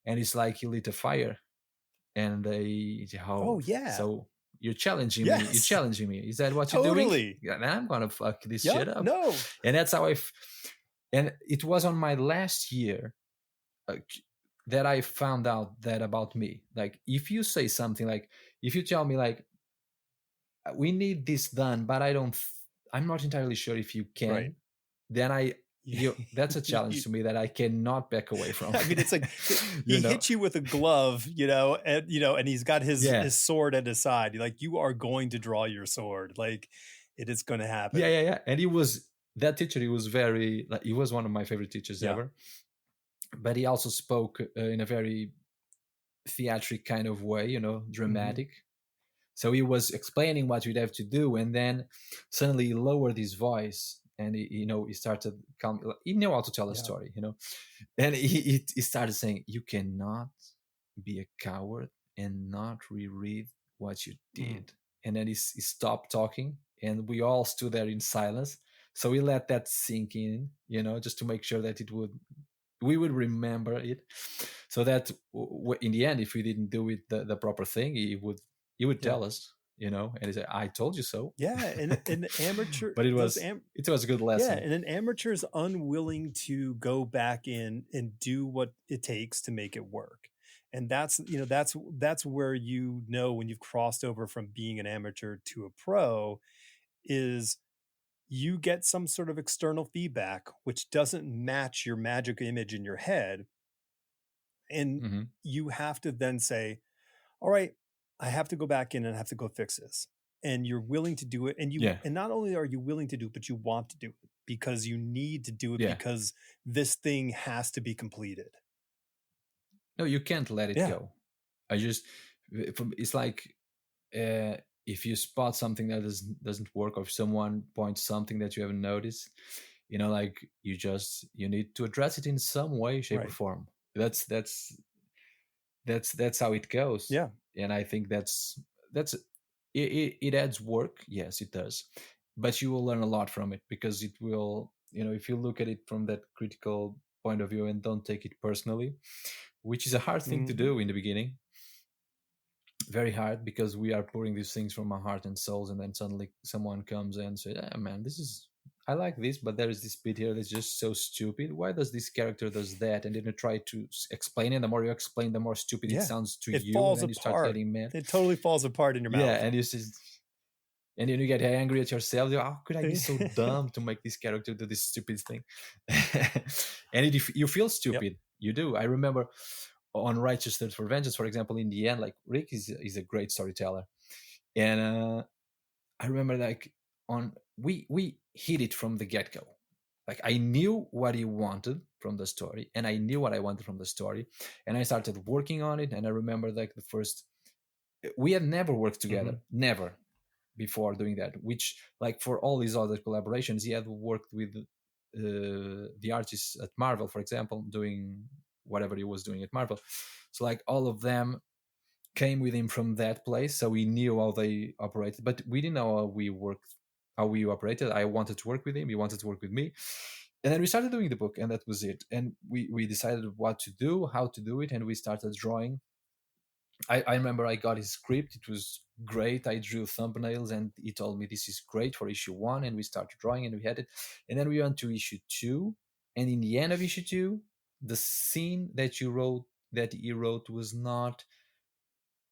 and it's like you lit a fire and they, Oh oh, yeah. so you're challenging me, you're Yes. challenging me, is that what you're doing? Totally. Yeah, then I'm gonna fuck this shit Yep. up. No. And that's how and it was on my last year uh, that I found out that about me. Like if you say something, like if you tell me like we need this done, but I'm not entirely sure if you Right. can, then that's a challenge to me that I cannot back away from. I mean, it's like you he know hits you with a glove, and he's got yeah, his sword at his side. Like, you are going to draw your sword. Like, it is going to happen. yeah. And that teacher, he was very, like, he was one of my favorite teachers Yeah. ever, but he also spoke in a very theatric kind of way, dramatic. So he was explaining what we'd have to do, and then suddenly he lowered his voice, and he started he knew how to tell a Yeah. story, and he started saying, "You cannot be a coward and not reread what you did." And then he stopped talking, and we all stood there in silence. So we let that sink in, just to make sure that we would remember it, so that in the end, if we didn't do it the proper thing, he would Yeah. tell us, and he said, "I told you so." Yeah. And an amateur, But it was a good yeah, lesson. and an amateur is unwilling to go back in and do what it takes to make it work. And that's where, when you've crossed over from being an amateur to a pro, is you get some sort of external feedback which doesn't match your magic image in your head, and Hmm. you have to then say, all right, I have to go back in and I have to go fix this. And you're willing to do it, and Yeah, not only are you willing to do it, but you want to do it because you need to do it, yeah. because this thing has to be completed. No, you can't let it Yeah. go. It's like, if you spot something that doesn't work, or if someone points something that you haven't noticed, like you need to address it in some way, shape, or Right. form. That's how it goes. Yeah. And I think that's it adds work, yes it does, but you will learn a lot from it, because it will, if you look at it from that critical point of view and don't take it personally, which is a hard thing to Mm-hmm. do in the beginning, very hard, because we are pouring these things from our heart and souls, and then suddenly someone comes and says, man, I like this, but there is this bit here that's just so stupid. Why does this character does that? And then you try to explain it. The more you explain, the more stupid it Yeah. sounds to It you, and falls then you start apart. getting mad. It totally falls apart in your Yeah, mouth. and then you get angry at yourself. How could I be so dumb to make this character do this stupid thing? And you feel Yep. stupid. You do. I remember on Righteous Thirst for Vengeance, for example, in the end, like, Rick is a great storyteller, and I remember, like, we hit it from the get go. Like, I knew what he wanted from the story, and I knew what I wanted from the story, and I started working on it. And I remember, like, the first, we had never worked together, Mm-hmm. never before doing that. Which, like, for all these other collaborations, he had worked with the artists at Marvel, for example, doing whatever he was doing at Marvel. So, like, all of them came with him from that place, so we knew how they operated, but we didn't know how we operated. I wanted to work with him, he wanted to work with me, and then we started doing the book, and that was it. And we decided what to do, how to do it, and we started drawing. I remember I got his script, it was great. I drew thumbnails, and he told me, this is great for issue 1, and we started drawing, and we had it. And then we went to issue 2, and in the end of issue 2, the scene that he wrote was not,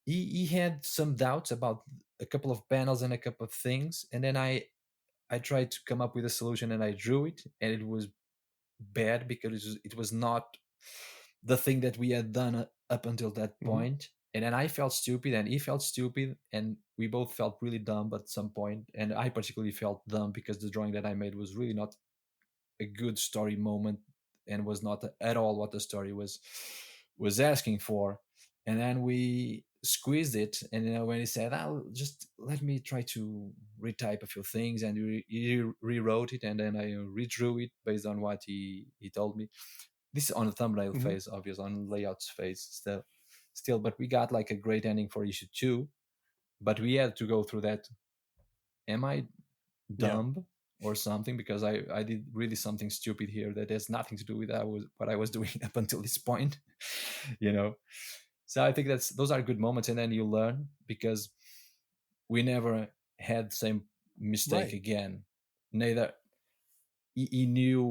he had some doubts about a couple of panels and a couple of things, and then I tried to come up with a solution, and I drew it, and it was bad, because it was not the thing that we had done up until that Mm-hmm. point. And then I felt stupid, and he felt stupid, and we both felt really dumb at some point. And I particularly felt dumb, because the drawing that I made was really not a good story moment, and was not at all what the story was asking for. And then we squeezed it, and when he said, "I'll just let me try to retype a few things," and he rewrote it, and then I redrew it based on what he told me. This is on the thumbnail Mm-hmm. phase, obviously, on layouts phase still, but we got, like, a great ending for issue 2. but we had to go through that. Am I Yeah. dumb or something? Because I did really something stupid here that has nothing to do with what I was doing up until this point, you know. So I think those are good moments, and then you learn, because we never had the same mistake Right. again. Neither he knew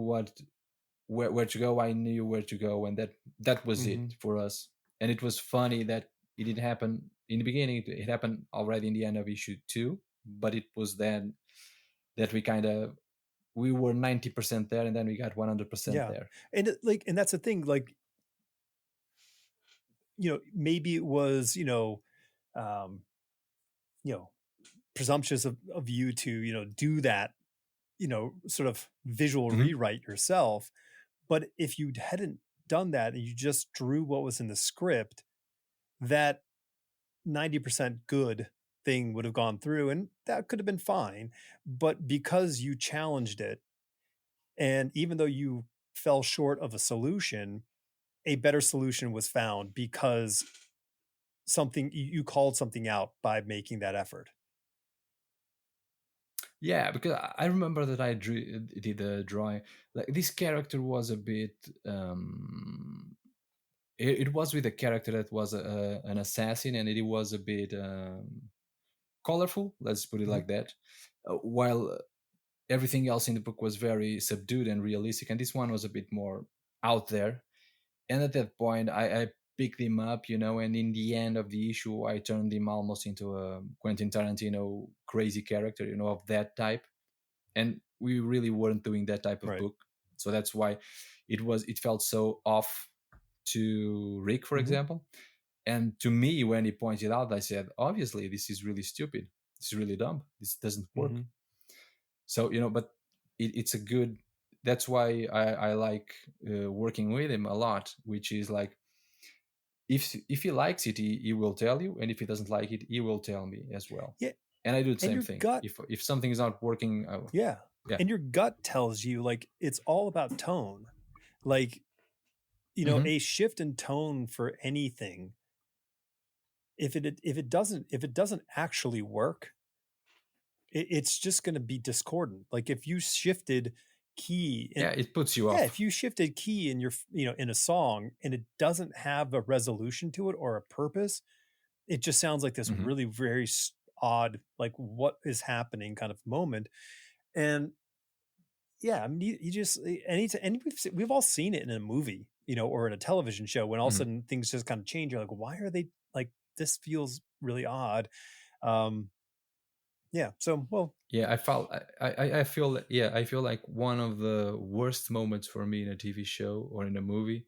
where to go, I knew where to go, and that was it Mm-hmm. for us. And it was funny that it didn't happen in the beginning. It happened already in the end of issue 2, but it was then that we were 90% there, and then we got 100% Yeah. there. And and that's the thing, like, maybe it was, um, you know, presumptuous of you to, do that, sort of visual Hmm. rewrite yourself. But if you hadn't done that and you just drew what was in the script, that 90% good thing would have gone through and that could have been fine. But because you challenged it, and even though you fell short of a solution, a better solution was found because something you called something out by making that effort. Yeah, because I remember that did a drawing. Like, this character was a bit. It was with a character that was an assassin, and it was a bit colorful. Let's put it Mm-hmm. like that. While everything else in the book was very subdued and realistic, and this one was a bit more out there. And at that point, I picked him up, and in the end of the issue, I turned him almost into a Quentin Tarantino crazy character, of that type. And we really weren't doing that type of Right. book, so that's why it felt so off to Rick, for Mm-hmm. example. And to me, when he pointed out, I said, obviously this is really stupid, this is really dumb, this doesn't work. Mm-hmm. So, but it's a good, that's why I like working with him a lot, which is like, if he likes it, he will tell you, and if he doesn't like it, he will tell me as well. Yeah. And I do the And same your thing. gut, If something is not working, yeah. yeah. And your gut tells you, like, it's all about tone. Like, Hmm. a shift in tone for anything, if it doesn't actually work, it's just going to be discordant. Like if you shifted key Yeah, and it puts you yeah, off. if you shifted key in your, in a song and it doesn't have a resolution to it or a purpose, it just sounds like this Hmm. really very odd, like what is happening kind of moment. And yeah, I mean, you just and we've all seen it in a movie, or in a television show when all of a Hmm. sudden things just kind of change. You're like, why are they like this? Feels really odd. Um, yeah. So well, Yeah, I feel, yeah, I feel like one of the worst moments for me in a TV show or in a movie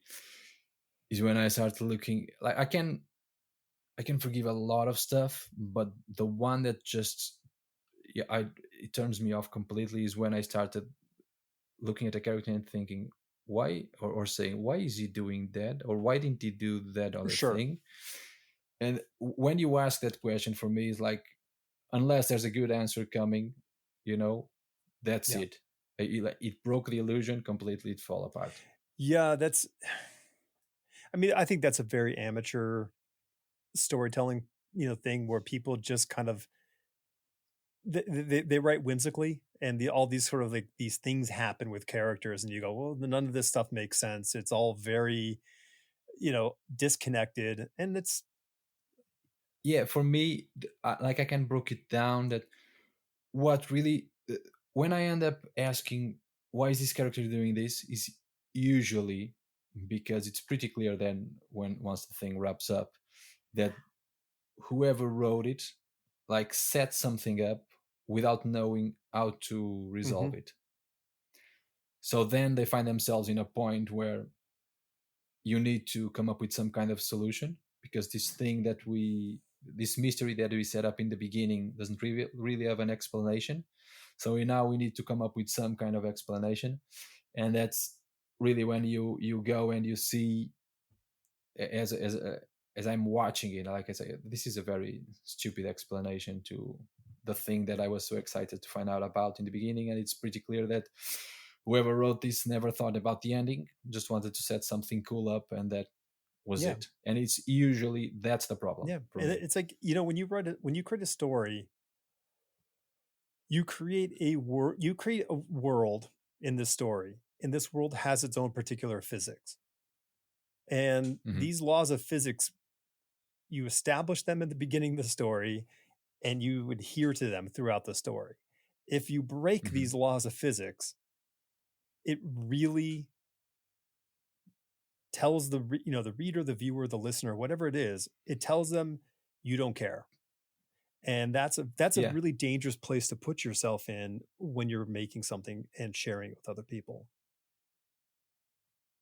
is when I start looking, like, I can forgive a lot of stuff, but the one that just, yeah, it turns me off completely is when I started looking at a character and thinking, why, or saying, why is he doing that, or why didn't he do that for other sure. thing? And when you ask that question, for me, is like, unless there's a good answer coming, you know that's Yeah. it. It broke the illusion completely, it fell apart. Yeah. I mean, I think that's a very amateur storytelling, thing where people just kind of they write whimsically, and all these sort of like these things happen with characters, and you go, well, none of this stuff makes sense. It's all very, disconnected, and it's Yeah, for me, like, I can break it down that what really, when I end up asking, why is this character doing this, is usually because it's pretty clear then, when once the thing wraps up, that whoever wrote it, like, set something up without knowing how to mm-hmm, resolve it. So then they find themselves in a point where you need to come up with some kind of solution, because this mystery that we set up in the beginning doesn't really have an explanation. So now we need to come up with some kind of explanation. And that's really when you go and you see, as I'm watching it, like I say, this is a very stupid explanation to the thing that I was so excited to find out about in the beginning. And it's pretty clear that whoever wrote this never thought about the ending, just wanted to set something cool up, and that was Yeah. it. And it's usually that's the problem Yeah. for And me. it's like, when you create a story, you create a world in this story, and this world has its own particular physics. And Hmm. these laws of physics, you establish them at the beginning of the story, and you adhere to them throughout the story. If you break Hmm. these laws of physics, it really tells the reader, the viewer, the listener, whatever it is, it tells them you don't care. And that's a Yeah. really dangerous place to put yourself in when you're making something and sharing it with other people.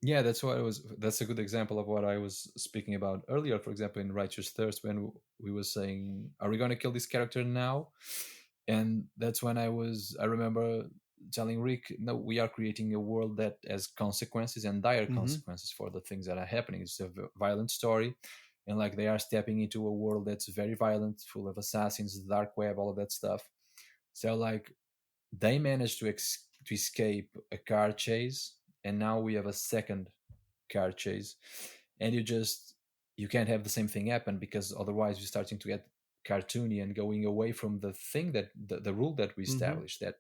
Yeah, that's a good example of what I was speaking about earlier. For example, in Righteous Thirst, when we were saying, are we going to kill this character now? And that's when I remember telling Rick, no, we are creating a world that has consequences and dire consequences for the things that are happening. It's a violent story, and like they are stepping into a world that's very violent, full of assassins, dark web, all of that stuff. So like they managed to escape a car chase, and now we have a second car chase, and you can't have the same thing happen, because otherwise you're starting to get cartoony and going away from the thing that the rule that we established, that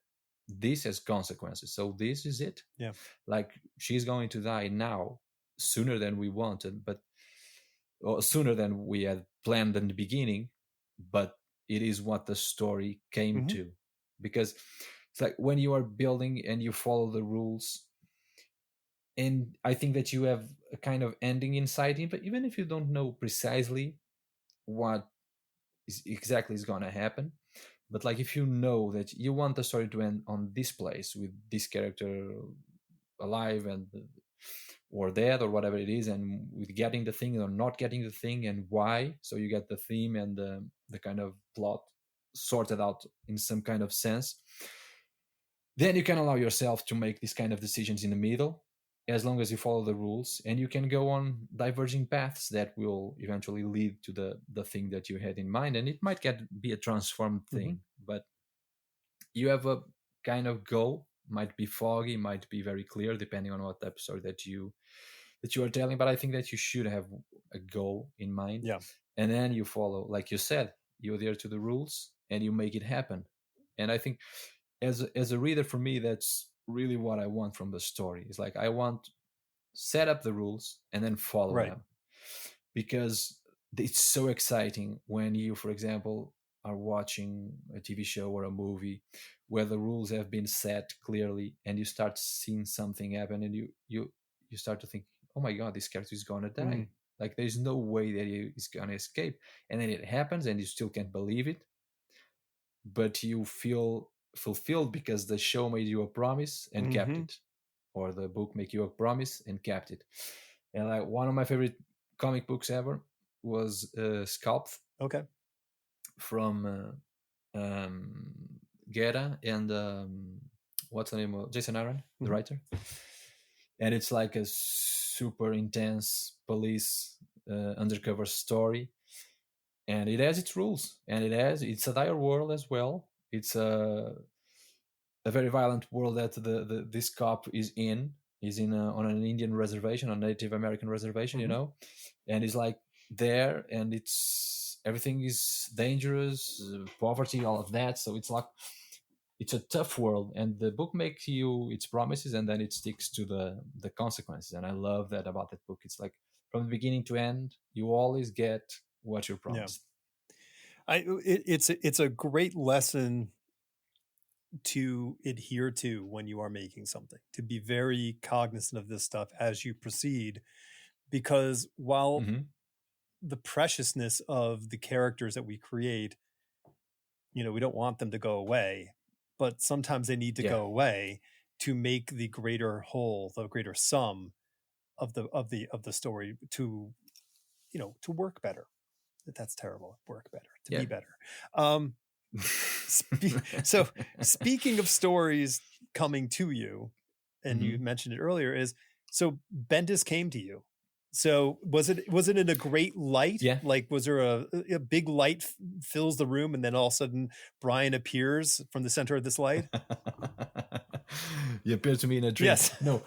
this has consequences, so this is it. Yeah. Like she's going to die now, sooner than we wanted, but or sooner than we had planned in the beginning, but it is what the story came to. Because it's like when you are building and you follow the rules, and I think that you have a kind of ending inside you, but even if you don't know precisely what is exactly is going to happen, but like if you know that you want the story to end on this place with this character alive and or dead or whatever it is, and with getting the thing or not getting the thing and why, so you get the theme and the kind of plot sorted out in some kind of sense, then you can allow yourself to make these kind of decisions in the middle, as long as you follow the rules, and you can go on diverging paths that will eventually lead to the thing that you had in mind, and it might be a transformed thing, but you have a kind of goal. Might be foggy, might be very clear, depending on what episode that you are telling, but I think that you should have a goal in mind. Yeah. And then you follow, like you said, you adhere to the rules and you make it happen. And I think as a reader, for me, that's really what I want from the story. It's like I want set up the rules and then follow Right. them, because it's so exciting when you, for example, are watching a TV show or a movie where the rules have been set clearly, and you start seeing something happen, and you start to think, oh my god, this character is gonna die. Like there's no way that he is gonna escape, and then it happens and you still can't believe it, but you feel fulfilled because the show made you a promise and kept it, or the book make you a promise and kept it. And like one of my favorite comic books ever was Sculpt. Okay. From Guerra and what's the name of Jason Aaron, the writer. And it's like a super intense police undercover story, and it has its rules, and it's a dire world as well. It's a very violent world that this cop is in. He's on an Indian reservation, a Native American reservation, and he's like there, and it's everything is dangerous, poverty, all of that. So it's like it's a tough world, and the book makes you its promises, and then it sticks to the consequences. And I love that about that book. It's like from the beginning to end, you always get what you're promised. It's a great lesson to adhere to when you are making something, to be very cognizant of this stuff as you proceed, because while the preciousness of the characters that we create, we don't want them to go away, but sometimes they need to go away to make the greater whole, the greater sum of the story to work better. That's terrible. Work better, to be better. So speaking of stories coming to you, and you mentioned it earlier, so Bendis came to you. So was it in a great light? Yeah. Like, was there a big light fills the room, and then all of a sudden Brian appears from the center of this light? You appeared to me in a dream. Yes. No.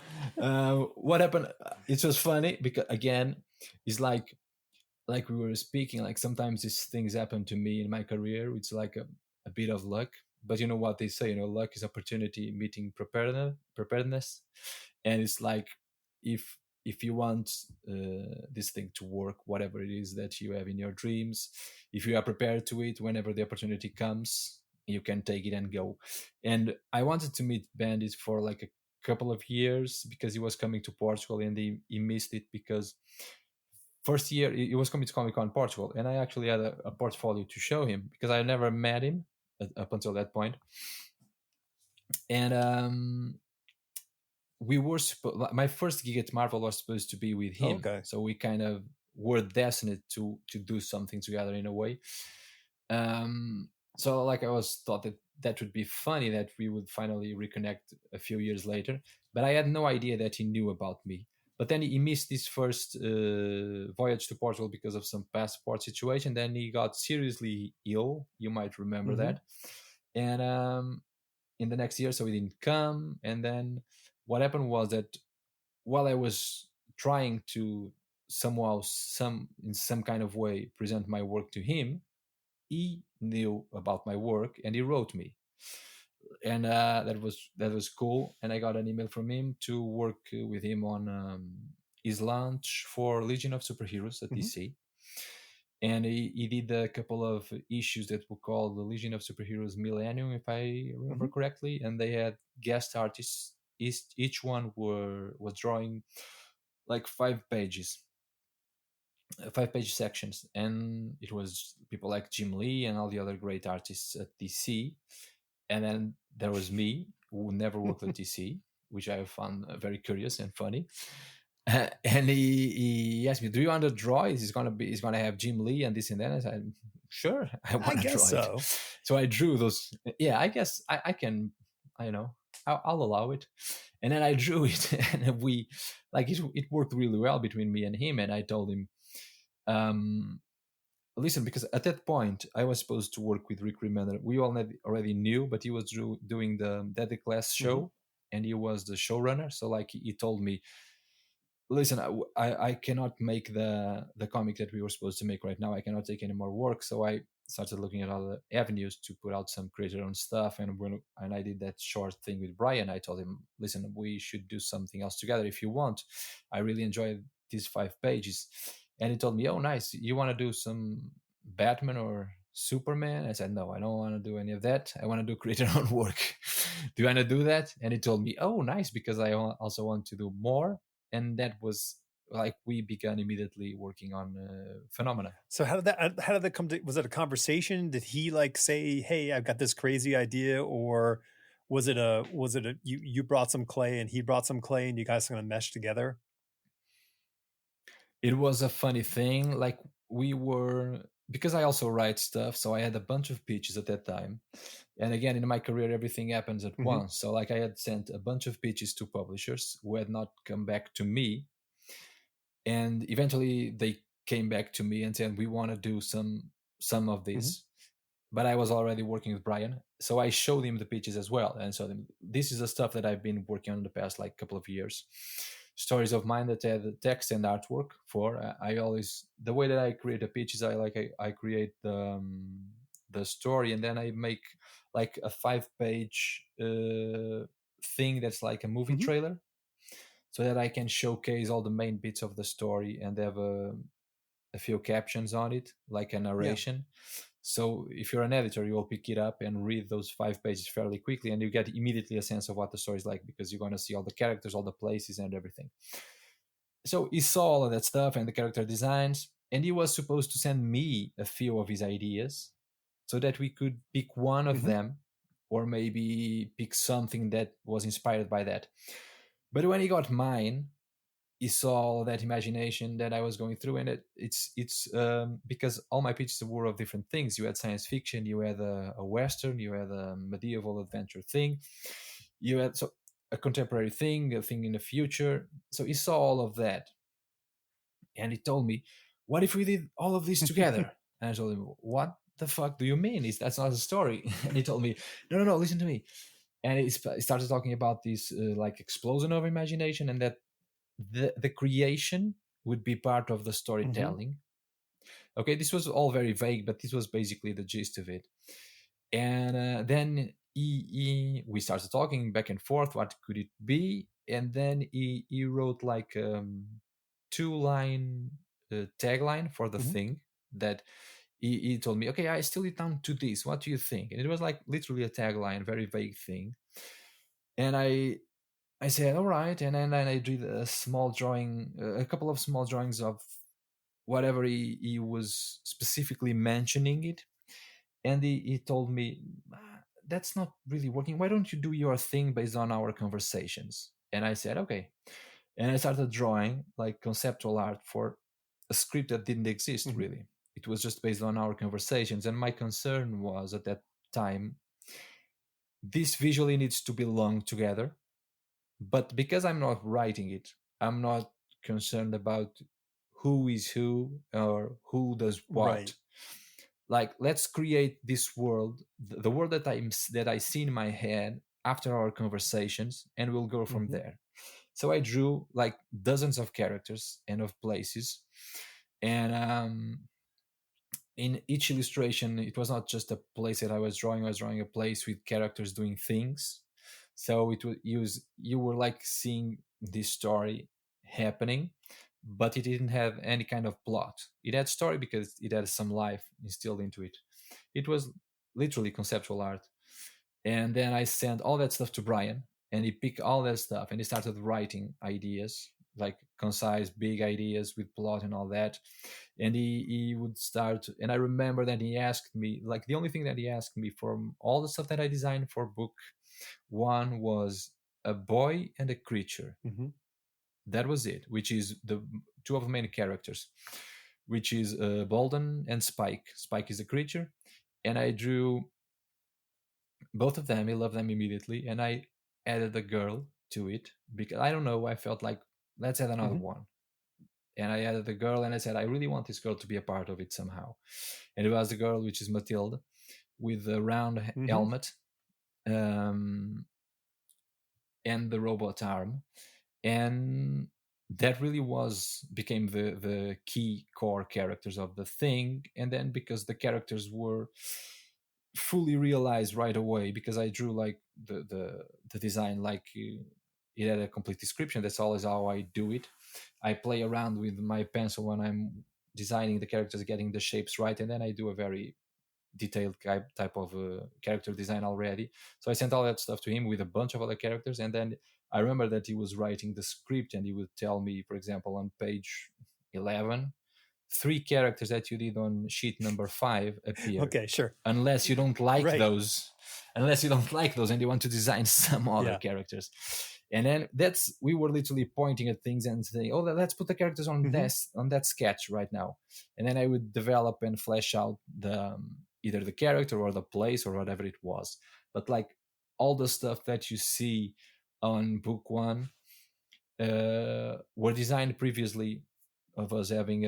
What happened? It was funny because again, It's like we were speaking, like sometimes these things happen to me in my career. It's like a bit of luck, but you know what they say, luck is opportunity meeting preparedness. And it's like, if you want this thing to work, whatever it is that you have in your dreams, if you are prepared to it, whenever the opportunity comes, you can take it and go. And I wanted to meet Bandit for like a couple of years because he was coming to Portugal, and he missed it because first year he was coming to Comic Con Portugal, and I actually had a portfolio to show him because I never met him up until that point. And we were my first gig at Marvel was supposed to be with him. Okay. So we kind of were destined to do something together in a way. So like I was thought that would be funny that we would finally reconnect a few years later, but I had no idea that he knew about me. But then he missed his first voyage to Portugal because of some passport situation. Then he got seriously ill. You might remember that. And in the next year, so he didn't come. And then what happened was that while I was trying to somehow, in some kind of way, present my work to him, he knew about my work and he wrote me. And that was cool. And I got an email from him to work with him on his launch for Legion of Superheroes at DC. And he did a couple of issues that were called the Legion of Superheroes Millennium, if I remember correctly. And they had guest artists. Each one was drawing like 5 pages, 5-page sections, and it was people like Jim Lee and all the other great artists at DC. And then there was me, who never worked at DC, which I found very curious and funny. And he asked me, "Do you want to draw? He's gonna have Jim Lee and this and that." I said, "Sure, I want to draw so. it." So I drew those. Yeah, I guess I can. I'll allow it. And then I drew it, and we like it worked really well between me and him. And I told him, listen, because at that point I was supposed to work with Rick Remender. We all already knew, but he was doing the Dead Class show, and he was the showrunner. So like he told me, listen, I cannot make the comic that we were supposed to make right now. I cannot take any more work. So I started looking at other avenues to put out some creator-owned stuff. And I did that short thing with Brian, I told him, listen, we should do something else together if you want. I really enjoyed these 5 pages. And he told me, oh, nice. You want to do some Batman or Superman? I said, no, I don't want to do any of that. I want to do creator-owned work. Do you want to do that? And he told me, oh, nice, because I also want to do more. And that was like we began immediately working on Phenomena. So how did that come to? Was it a conversation? Did he like say, "Hey, I've got this crazy idea," or was it a you brought some clay and he brought some clay and you guys are going to mesh together? It was a funny thing. Like we were, because I also write stuff, so I had a bunch of pitches at that time. And again, in my career, everything happens at once. So like I had sent a bunch of pitches to publishers who had not come back to me. And eventually they came back to me and said, we want to do some of this. But I was already working with Brian. So I showed him the pitches as well. And so this is the stuff that I've been working on in the past like couple of years. Stories of mine that had text and artwork for. I always, the way that I create a pitch is I create the story, and then I make like a 5-page thing that's like a movie trailer, so that I can showcase all the main bits of the story and have a few captions on it, like a narration. So if you're an editor, you will pick it up and read those 5 pages fairly quickly, and you get immediately a sense of what the story is like, because you're going to see all the characters, all the places, and everything. So he saw all of that stuff and the character designs, and he was supposed to send me a few of his ideas so that we could pick one of them, or maybe pick something that was inspired by that. But when he got mine, he saw all that imagination that I was going through, and it's because all my pitches were of different things. You had science fiction, you had a western, you had a medieval adventure thing, you had a contemporary thing, a thing in the future. So he saw all of that, and he told me, "What if we did all of this together?" And I told him, "What the fuck do you mean? That's not a story." And he told me, "No, listen to me." And he started talking about this like explosion of imagination, and that the creation would be part of the Mm-hmm. storytelling. Okay, this was all very vague, but this was basically the gist of it. And then we started talking back and forth. What could it be? And then he wrote like 2-line tagline for the Mm-hmm. thing that he told me, okay, I still it down to this. What do you think? And it was like literally a tagline, very vague thing. And I said, all right. And then I did a small drawing, a couple of small drawings of whatever he was specifically mentioning it. And he told me, "Ah, that's not really working. Why don't you do your thing based on our conversations?" And I said, okay. And I started drawing like conceptual art for a script that didn't exist Mm-hmm. really. It was just based on our conversations. And my concern was at that time, this visually needs to belong together. But because I'm not writing it, I'm not concerned about who is who or who does Right. what. Like, let's create this world, the world that I see in my head after our conversations, and we'll go from Mm-hmm. there. So I drew like dozens of characters and of places, and in each illustration, it was not just a place that I was drawing. I was drawing a place with characters doing things. So it was you were like seeing this story happening, but it didn't have any kind of plot. It had story because it had some life instilled into it. It was literally conceptual art. And then I sent all that stuff to Brian, and he picked all that stuff and he started writing ideas, like concise, big ideas with plot and all that. And he would start. And I remember that he asked me, like, the only thing that he asked me from all the stuff that I designed for book one was a boy and a creature. Mm-hmm. That was it, which is the two of the main characters, which is Bolden and Spike. Spike is a creature, and I drew both of them. I loved them immediately, and I added a girl to it because I don't know. I felt like let's add another Mm-hmm. one, and I added a girl, and I said I really want this girl to be a part of it somehow, and it was the girl, which is Matilda, with a round Mm-hmm. helmet, um, and the robot arm, and that really was became the key core characters of the thing. And then because the characters were fully realized right away, because I drew like the design like it had a complete description. That's always how I do it. I play around with my pencil when I'm designing the characters, getting the shapes right, and then I do a very detailed type of character design already. So I sent all that stuff to him with a bunch of other characters, and then I remember that he was writing the script, and he would tell me, for example, on page 11, 3 characters that you did on sheet number 5 appear. Okay, sure. Unless you don't like Right. those, unless you don't like those, and you want to design some other Yeah. characters. And then we were literally pointing at things and saying, "Oh, let's put the characters on Mm-hmm. this on that sketch right now." And then I would develop and flesh out the either the character or the place or whatever it was. But like all the stuff that you see on book one were designed previously of us having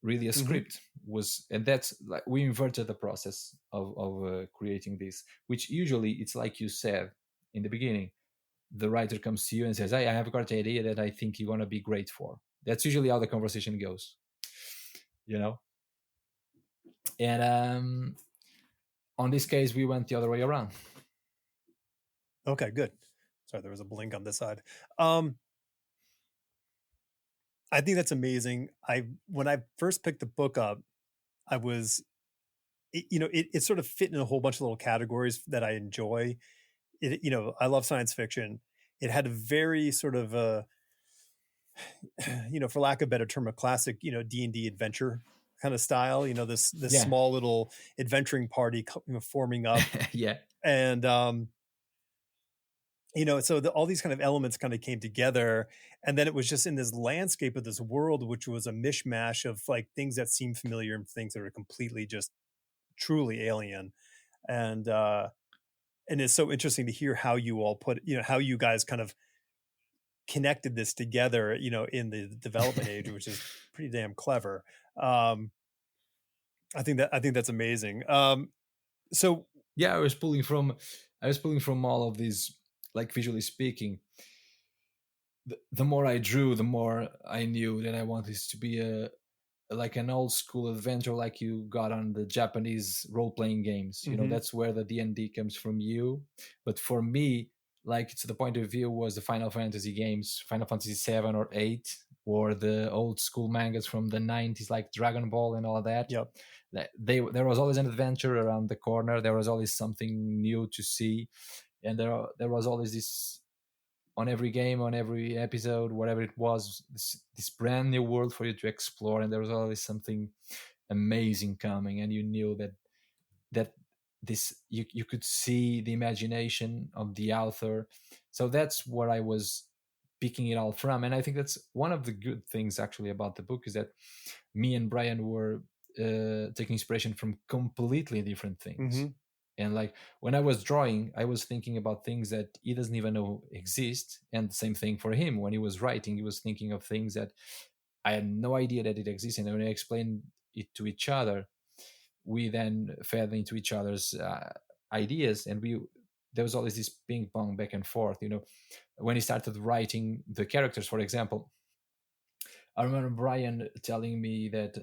really a Mm-hmm. script was. And that's like we inverted the process of creating this, which usually it's like you said in the beginning, the writer comes to you and says, hey, I have got an idea that I think you're going to be great for. That's usually how the conversation goes, you know. And on this case we went the other way around. Okay, good. Sorry, there was a blink on this side. Um, I think that's amazing. When I first picked the book up, I was, it sort of fit in a whole bunch of little categories that I enjoy. I love science fiction. It had a very sort of for lack of a better term, a classic, D&D adventure kind of style. This Yeah. small little adventuring party forming up, Yeah. and so all these kind of elements kind of came together, and then it was just in this landscape of this world, which was a mishmash of like things that seem familiar and things that are completely just truly alien. And it's so interesting to hear how you all how you guys kind of connected this together, in the development age, which is pretty damn clever. I think that's amazing. So Yeah, I was pulling from all of these, like visually speaking, the more I drew, the more I knew that I wanted this to be a like an old school adventure, like you got on the Japanese role playing games. You know, Mm-hmm. that's where the D&D comes from you. But for me, like to the point of view was the Final Fantasy games, Final Fantasy 7 or 8, or the old school mangas from the 90s, like Dragon Ball and all that. Yep. There was always an adventure around the corner. There was always something new to see, and there was always this on every game, on every episode, whatever it was, this brand new world for you to explore, and there was always something amazing coming, and you knew that this you could see the imagination of the author. So that's where I was picking it all from, and I think that's one of the good things actually about the book is that me and Brian were taking inspiration from completely different Mm-hmm. things. And like when I was drawing, I was thinking about things that he doesn't even know exist. And the same thing for him. When he was writing, he was thinking of things that I had no idea that it existed. And when I explained it to each other, we then fed into each other's ideas, and we there was always this ping pong back and forth. You know, when he started writing the characters, for example, I remember Brian telling me that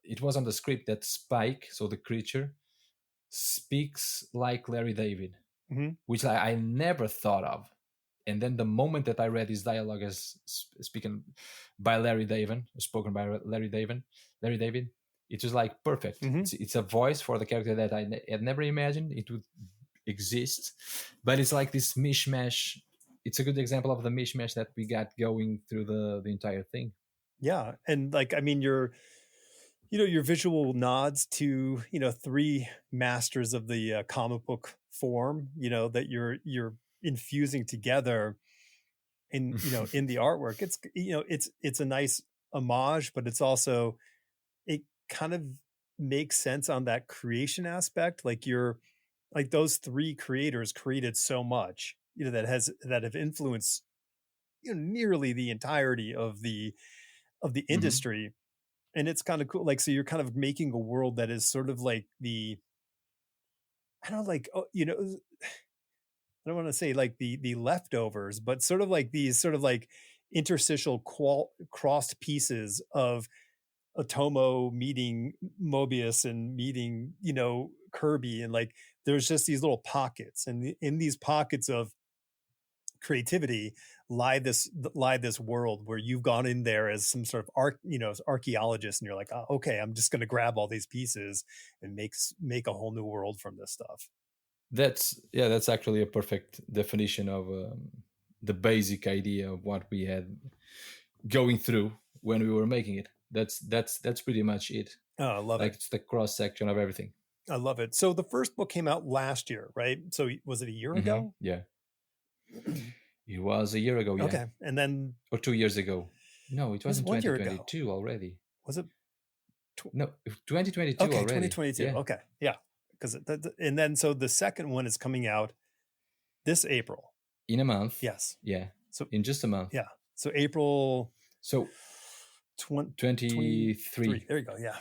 it was on the script that Spike, so the creature, speaks like Larry David, Mm-hmm. which I never thought of. And then the moment that I read his dialogue as speaking by Larry David, spoken by Larry David, it was like perfect. Mm-hmm. It's a voice for the character that I had never imagined it would exist, but it's like this mishmash. It's a good example of the mishmash that we got going through the entire thing. Yeah, and like I mean, your visual nods to three masters of the comic book form, that you're infusing together in in the artwork. It's it's a nice homage, but it's also it kind of makes sense on that creation aspect. Like you're like those three creators created so much, that have influenced nearly the entirety of the Mm-hmm. industry. And it's kind of cool. Like, so you're kind of making a world that is sort of like I don't know, like, oh, I don't want to say like the leftovers, but sort of like these sort of like interstitial crossed pieces of Otomo meeting Mobius and meeting, Kirby. And like, there's just these little pockets. And in these pockets of creativity lie this world where you've gone in there as some sort of archaeologist, and you're like, oh, okay, I'm just going to grab all these pieces and make a whole new world from this stuff. That's actually a perfect definition of the basic idea of what we had going through when we were making it. That's pretty much it. Oh, I love Like it. it's the cross section of everything. I love it. So the first book came out last year, right? So was it a year ago? Yeah, it was a year ago. Yeah, Okay, and then or 2 years ago. No, it was was in it 1 year ago? 2022 already. Was it No, 2022 okay? already. 2022. Yeah, Okay, yeah, because and then so the second one is coming out this April. in a month. Yes. Yeah, So in just a month. yeah. So April So 23. There you go. Yeah.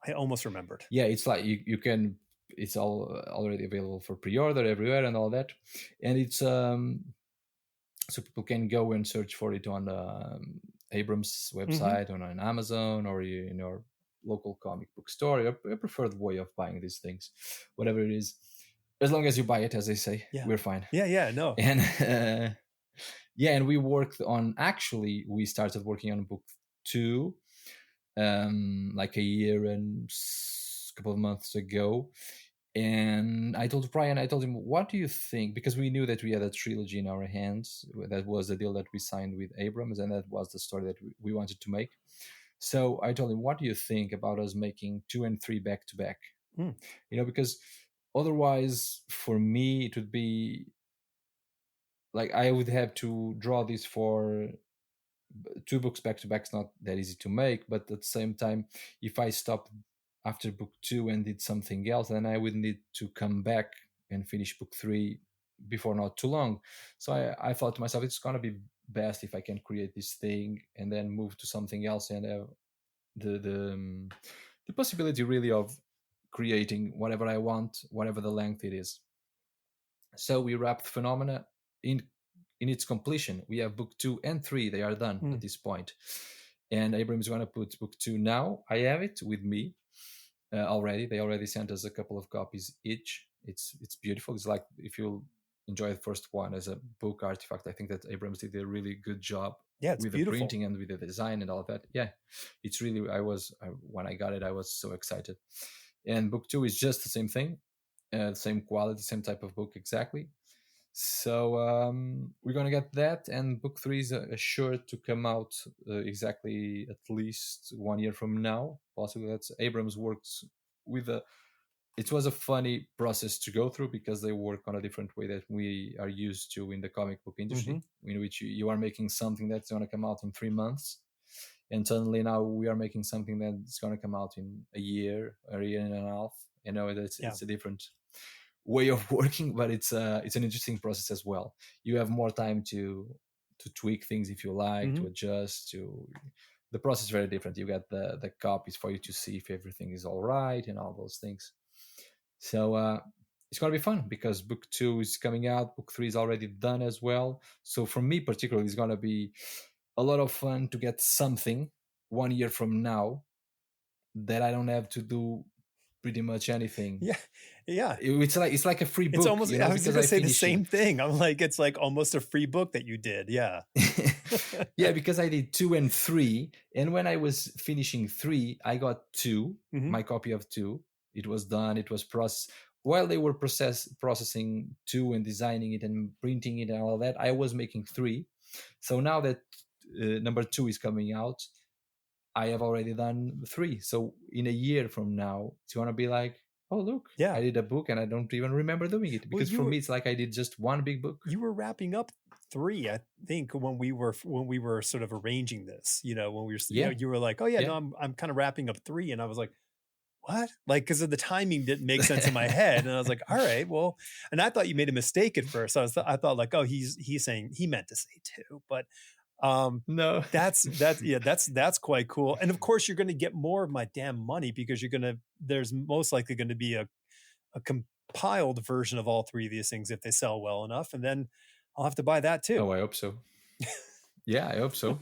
I almost remembered. Yeah, it's like you can. It's all already available for pre-order everywhere and all that, and it's so people can go and search for it on Abrams' website or on Amazon or in your local comic book store, your preferred way of buying these things, whatever it is. As long as you buy it, as they say, Yeah. we're fine. Yeah. No. And yeah, and we started working on book 2 like a year and a couple of months ago. And I told him, what do you think? Because we knew that we had a trilogy in our hands. That was the deal that we signed with Abrams, and that was the story that we wanted to make. So I told him, what do you think about us making 2 and 3 back to back? Because otherwise, for me, it would be like I would have to draw this for 2 books back to back. It's not that easy to make, but at the same time, if I stopped after book 2 and did something else, then I would need to come back and finish book 3 before not too long. So I thought to myself, it's gonna be best if I can create this thing and then move to something else and have the possibility really of creating whatever I want, whatever the length it is. So we wrapped Phenomena in in its completion. We have book 2 and 3; they are done at this point. And Abrams is going to put book 2 now. I have it with me already. They already sent us a couple of copies each. It's beautiful. It's like, if you enjoy the first one as a book artifact, I think that Abrams did a really good job with beautiful. the printing and with the design and all of that. Yeah, it's really, when I got it, I was so excited. And book 2 is just the same thing, same quality, same type of book exactly. So we're gonna get that, and book 3 is sure to come out exactly at least 1 year from now, possibly. That's Abrams works with a. It was a funny process to go through, because they work on a different way that we are used to in the comic book industry, in which you are making something that's going to come out in 3 months, and suddenly now we are making something that's going to come out in a year or a year and a half. You know, it's a different way of working, but it's an interesting process as well. You have more time to tweak things if you like, to adjust. The process is very different. You get the copies for you to see if everything is all right and all those things. So it's going to be fun, because book 2 is coming out, book 3 is already done as well. So for me particularly, it's going to be a lot of fun to get something 1 year from now that I don't have to do pretty much anything. It's like a free book. It's almost, I was going to say the same thing. I'm like, it's like almost a free book that you did. Yeah. Yeah, because I did 2 and 3, and when I was finishing 3, I got 2, my copy of 2. It was done. It was processed. While they were processing 2 and designing it and printing it and all that, I was making 3. So now that number 2 is coming out, I have already done 3. So in a year from now, it's going to be like, oh, look, I did a book and I don't even remember doing it. Because for me, it's like I did just one big book. You were wrapping up 3, I think, when we were sort of arranging this, when we were, you were like, oh yeah, no, I'm kind of wrapping up 3. And I was like, what? Like, because of the timing didn't make sense in my head. And I was like, all right, well, and I thought you made a mistake at first. I thought like, oh, he's saying, he meant to say 2, but no, that's quite cool. And of course you're going to get more of my damn money, because there's most likely going to be a compiled version of all 3 of these things if they sell well enough. And then I'll have to buy that too. Oh, I hope so. Yeah, I hope so.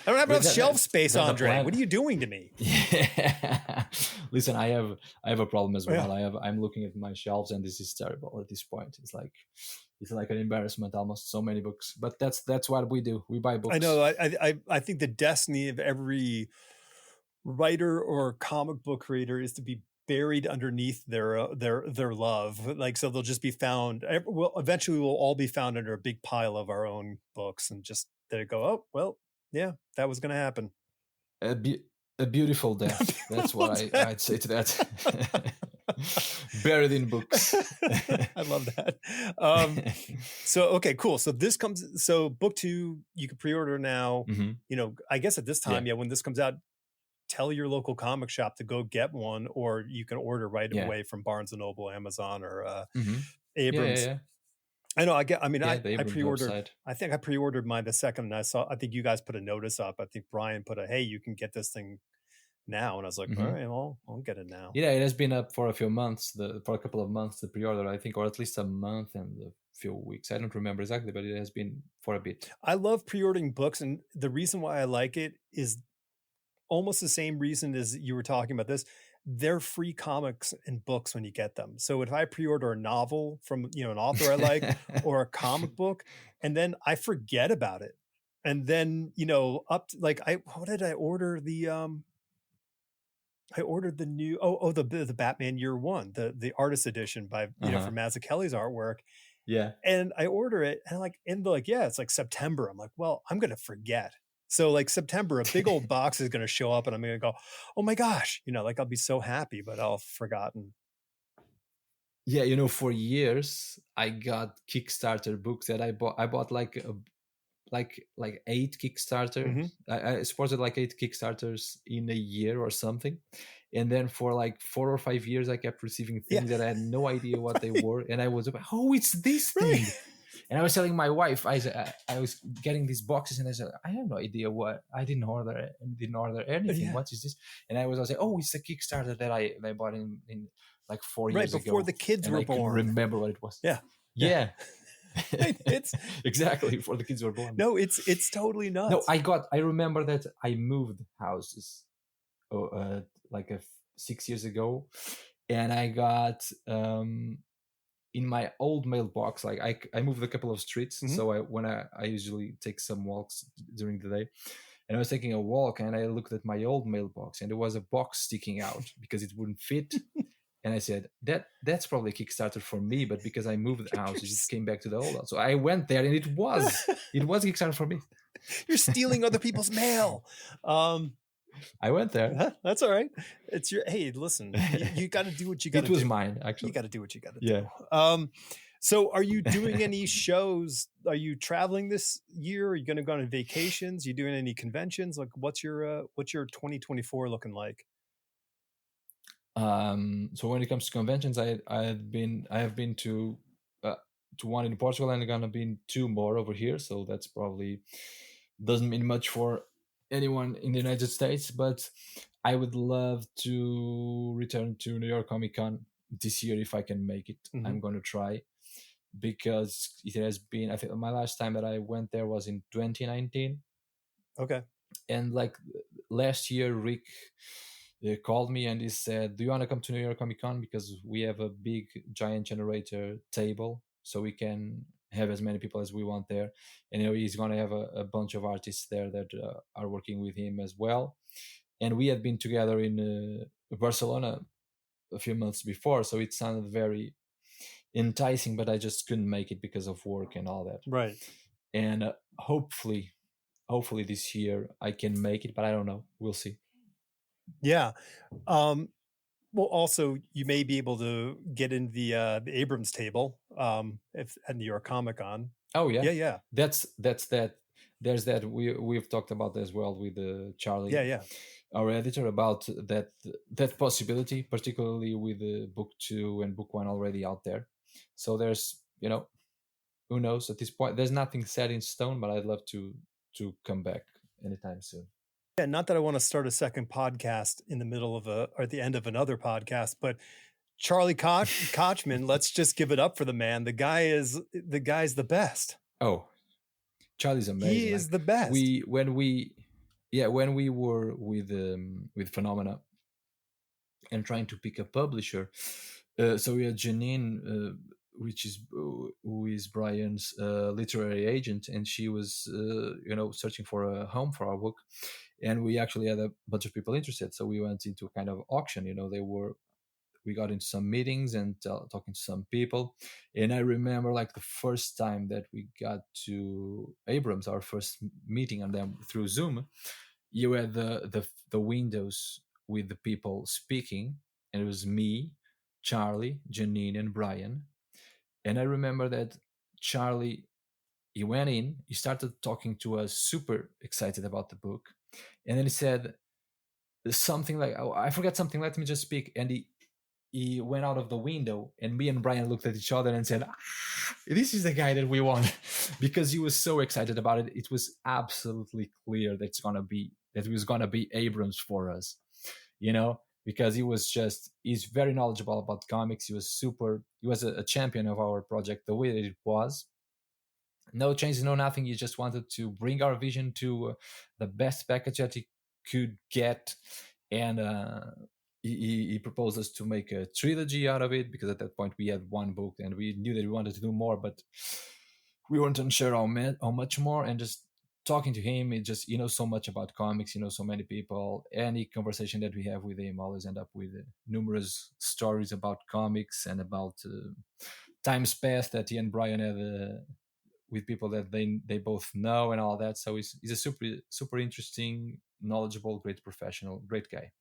I don't have enough shelf space, Andre. What are you doing to me? Yeah. Listen, I have a problem as well. I'm looking at my shelves, and this is terrible at this point. It's like an embarrassment, almost, so many books. But that's what we do. We buy books. I know. I think the destiny of every writer or comic book creator is to be buried underneath their love. Like, so they'll just be found. Well, eventually we'll all be found under a big pile of our own books, and just there you go. Oh, well, yeah, that was going to happen. A beautiful death. That's what I'd say to that. Buried in books. I love that. So, okay, cool. So book 2, you can pre-order now. I guess at this time, when this comes out, tell your local comic shop to go get one, or you can order right away from Barnes & Noble, Amazon, or Abrams. I know. I pre-ordered. Website. I think I pre-ordered mine the second, and I think you guys put a notice up. I think Brian put hey, you can get this thing now, and I was like, all right, well, I'll get it now. Yeah, it has been up for a few months, for a couple of months, the pre-order, I think, or at least a month and a few weeks. I don't remember exactly, but it has been for a bit. I love pre-ordering books, and the reason why I like it is almost the same reason as you were talking about this. They're free comics and books when you get them. So if I pre-order a novel from an author I like, or a comic book, and then I forget about it, and then what did I order? I ordered the new the Batman Year One, the artist edition by from Mazzucchelli's artwork. Yeah, and I order it, and it's like September. I'm like, well, I'm gonna forget. So like September, a big old box is going to show up, and I'm going to go, oh my gosh, I'll be so happy, but I'll have forgotten. Yeah, for years I got Kickstarter books that I bought like 8 Kickstarters. I supported like 8 Kickstarters in a year or something, and then for like 4 or 5 years I kept receiving things that I had no idea what they were, and I was like, oh, it's this thing. And I was telling my wife, I was getting these boxes, and I said, I have no idea what. I didn't order anything. Yeah. What is this? And I was like, oh, it's a Kickstarter that I bought in like 4 years ago. Right before the kids were born. I remember what it was. Yeah. Yeah. It's exactly before the kids were born. no, it's totally nuts. No, I remember that I moved houses like 6 years ago, and I got in my old mailbox, like I moved a couple of streets, so I usually take some walks during the day, and I was taking a walk and I looked at my old mailbox and there was a box sticking out because it wouldn't fit. And I said, that's probably a Kickstarter for me, but because I moved houses, it just came back to the old house. So I went there and it was Kickstarter for me. You're stealing other people's mail. I went there. That's all right. It's your, hey, listen, you got to do what you got to do. It was mine, actually. You got to do what you got to do. So are you doing any shows? Are you traveling this year? Are you going to go on vacations? Are you doing any conventions? Like what's your 2024 looking like? So when it comes to conventions, I have been to one in Portugal, and I'm gonna be in 2 more over here. So that's probably doesn't mean much for anyone in the United States, but I would love to return to New York Comic Con this year if I can make it. I'm going to try, because it has been, I think my last time that I went there was in 2019. Okay. And like last year, Rick called me and he said, do you want to come to New York Comic Con, because we have a big giant generator table, so we can have as many people as we want there. And he's going to have a bunch of artists there that are working with him as well. And we had been together in Barcelona a few months before, so it sounded very enticing, but I just couldn't make it because of work and all that. Right. And hopefully this year I can make it, but I don't know. We'll see. Yeah. Well, also you may be able to get in the Abrams table if at New York Comic Con. Oh yeah, yeah. That's that. There's that. We've talked about as well with Charlie. Yeah. Our editor, about that possibility, particularly with book 2 and book 1 already out there. So there's, who knows at this point. There's nothing set in stone, but I'd love to come back anytime soon. Yeah, not that I want to start a second podcast in the middle of or at the end of another podcast, but Charlie Kochman, let's just give it up for the man. The guy's the best. Oh, Charlie's amazing. He is the best. When we were with Phenomena and trying to pick a publisher, so we had Janine, who is Brian's literary agent, and she was searching for a home for our book, and we actually had a bunch of people interested. So we went into a kind of auction. We got into some meetings and talking to some people. And I remember like the first time that we got to Abrams, our first meeting on them through Zoom, you had the windows with the people speaking, and it was me, Charlie, Janine, and Brian. And I remember that Charlie, he went in, he started talking to us, super excited about the book. And then he said something like, oh, I forgot something, let me just speak. And he went out of the window, and me and Brian looked at each other and said, this is the guy that we want. Because he was so excited about it. It was absolutely clear that it was going to be Abrams for us, because he's very knowledgeable about comics. He was a champion of our project the way that it was. No changes, no nothing. He just wanted to bring our vision to the best package that he could get. And he proposed us to make a trilogy out of it, because at that point we had 1 book and we knew that we wanted to do more, but we weren't unsure how much more. And just talking to him, it just, so much about comics, so many people. Any conversation that we have with him always end up with numerous stories about comics and about times past that he and Brian had with people that they both know and all that. So he's a super, super interesting, knowledgeable, great professional, great guy.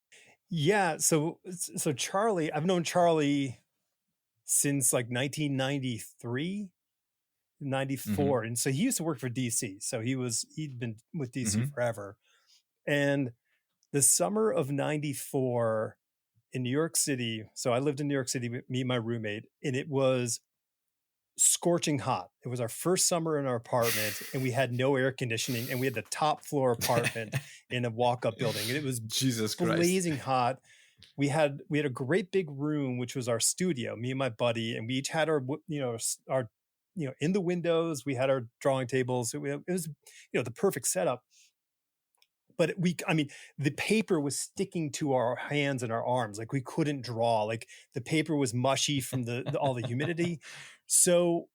Yeah. So Charlie, I've known Charlie since like 1993, 94. And so he used to work for DC. So he'd been with DC forever. And the summer of 94 in New York City. So I lived in New York City with me and my roommate, and it was scorching hot. It was our first summer in our apartment, and we had no air conditioning, and we had the top floor apartment in a walk-up building, and it was Jesus Christ, blazing hot. We had a great big room, which was our studio, me and my buddy, and we each had our in the windows. We had our drawing tables. It was, the perfect setup. But the paper was sticking to our hands and our arms. Like we couldn't draw. Like the paper was mushy from all the humidity. So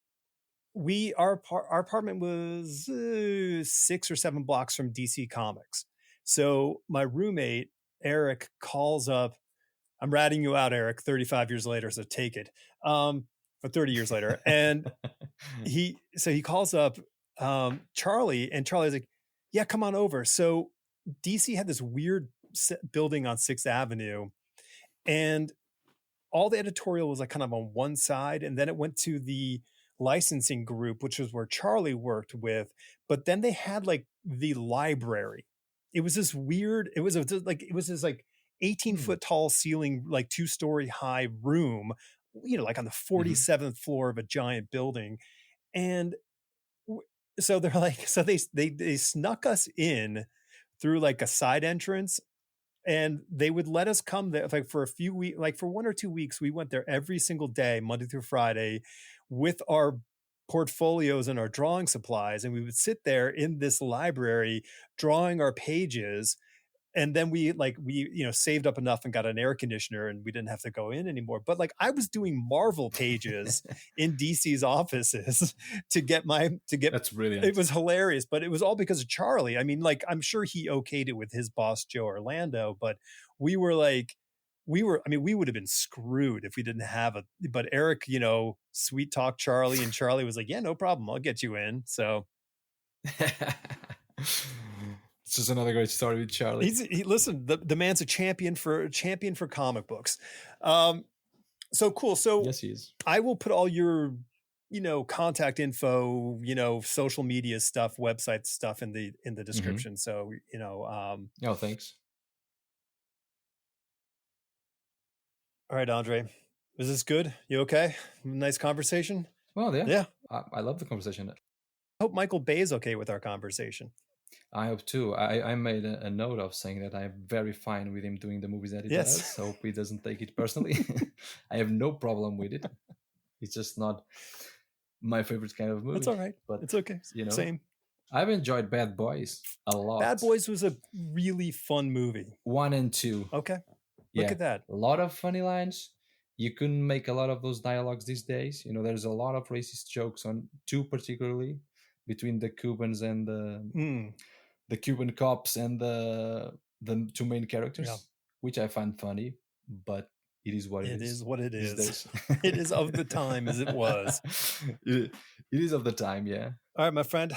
our apartment was 6 or 7 blocks from DC Comics. So my roommate Eric calls up. I'm ratting you out, Eric. 35 years later, so take it. Or 30 years later, and he calls up Charlie, and Charlie's like, "Yeah, come on over." So DC had this weird building on 6th Avenue, and all the editorial was like kind of on one side, and then it went to the licensing group, which was where Charlie worked with. But then they had like the library. It was this weird. It was this like 18-foot tall ceiling, like 2-story high room, like on the 47th floor of a giant building. And so they're like, so they snuck us in through like a side entrance, and they would let us come there like for a few weeks, like for 1 or 2 weeks. We went there every single day, Monday through Friday, with our portfolios and our drawing supplies. And we would sit there in this library drawing our pages. And then we saved up enough and got an air conditioner, and we didn't have to go in anymore. But like I was doing Marvel pages in DC's offices to get That's brilliant. It was hilarious, but it was all because of Charlie. I mean, like I'm sure he okayed it with his boss Joe Orlando, but we would have been screwed if we didn't have but Eric, sweet talk Charlie, and Charlie was like, "Yeah, no problem. I'll get you in." So it's just another great story with Charlie. Listen, the man's a champion for comic books. So cool. So yes, he is. I will put all your, contact info, social media stuff, website stuff in the description. So, oh, thanks. All right, Andre, is this good? You okay? Nice conversation. Well, yeah. Yeah. I love the conversation. I hope Michael Bay is okay with our conversation. I hope too. I made a note of saying that I'm very fine with him doing the movies that he does. So hope he doesn't take it personally. I have no problem with it. It's just not my favorite kind of movie. That's all right. But it's okay. Same. I've enjoyed Bad Boys a lot. Bad Boys was a really fun movie. 1 and 2. Okay. Look at that. A lot of funny lines. You couldn't make a lot of those dialogues these days. There's a lot of racist jokes on 2 particularly, between the Cubans and the Cuban cops and the 2 main characters, which I find funny, but it is what it is. It is what it is. It is of the time as it was. It is of the time, yeah. All right, my friend.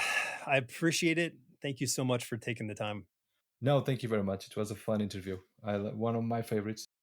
I appreciate it. Thank you so much for taking the time. No, thank you very much. It was a fun interview. One of my favorites.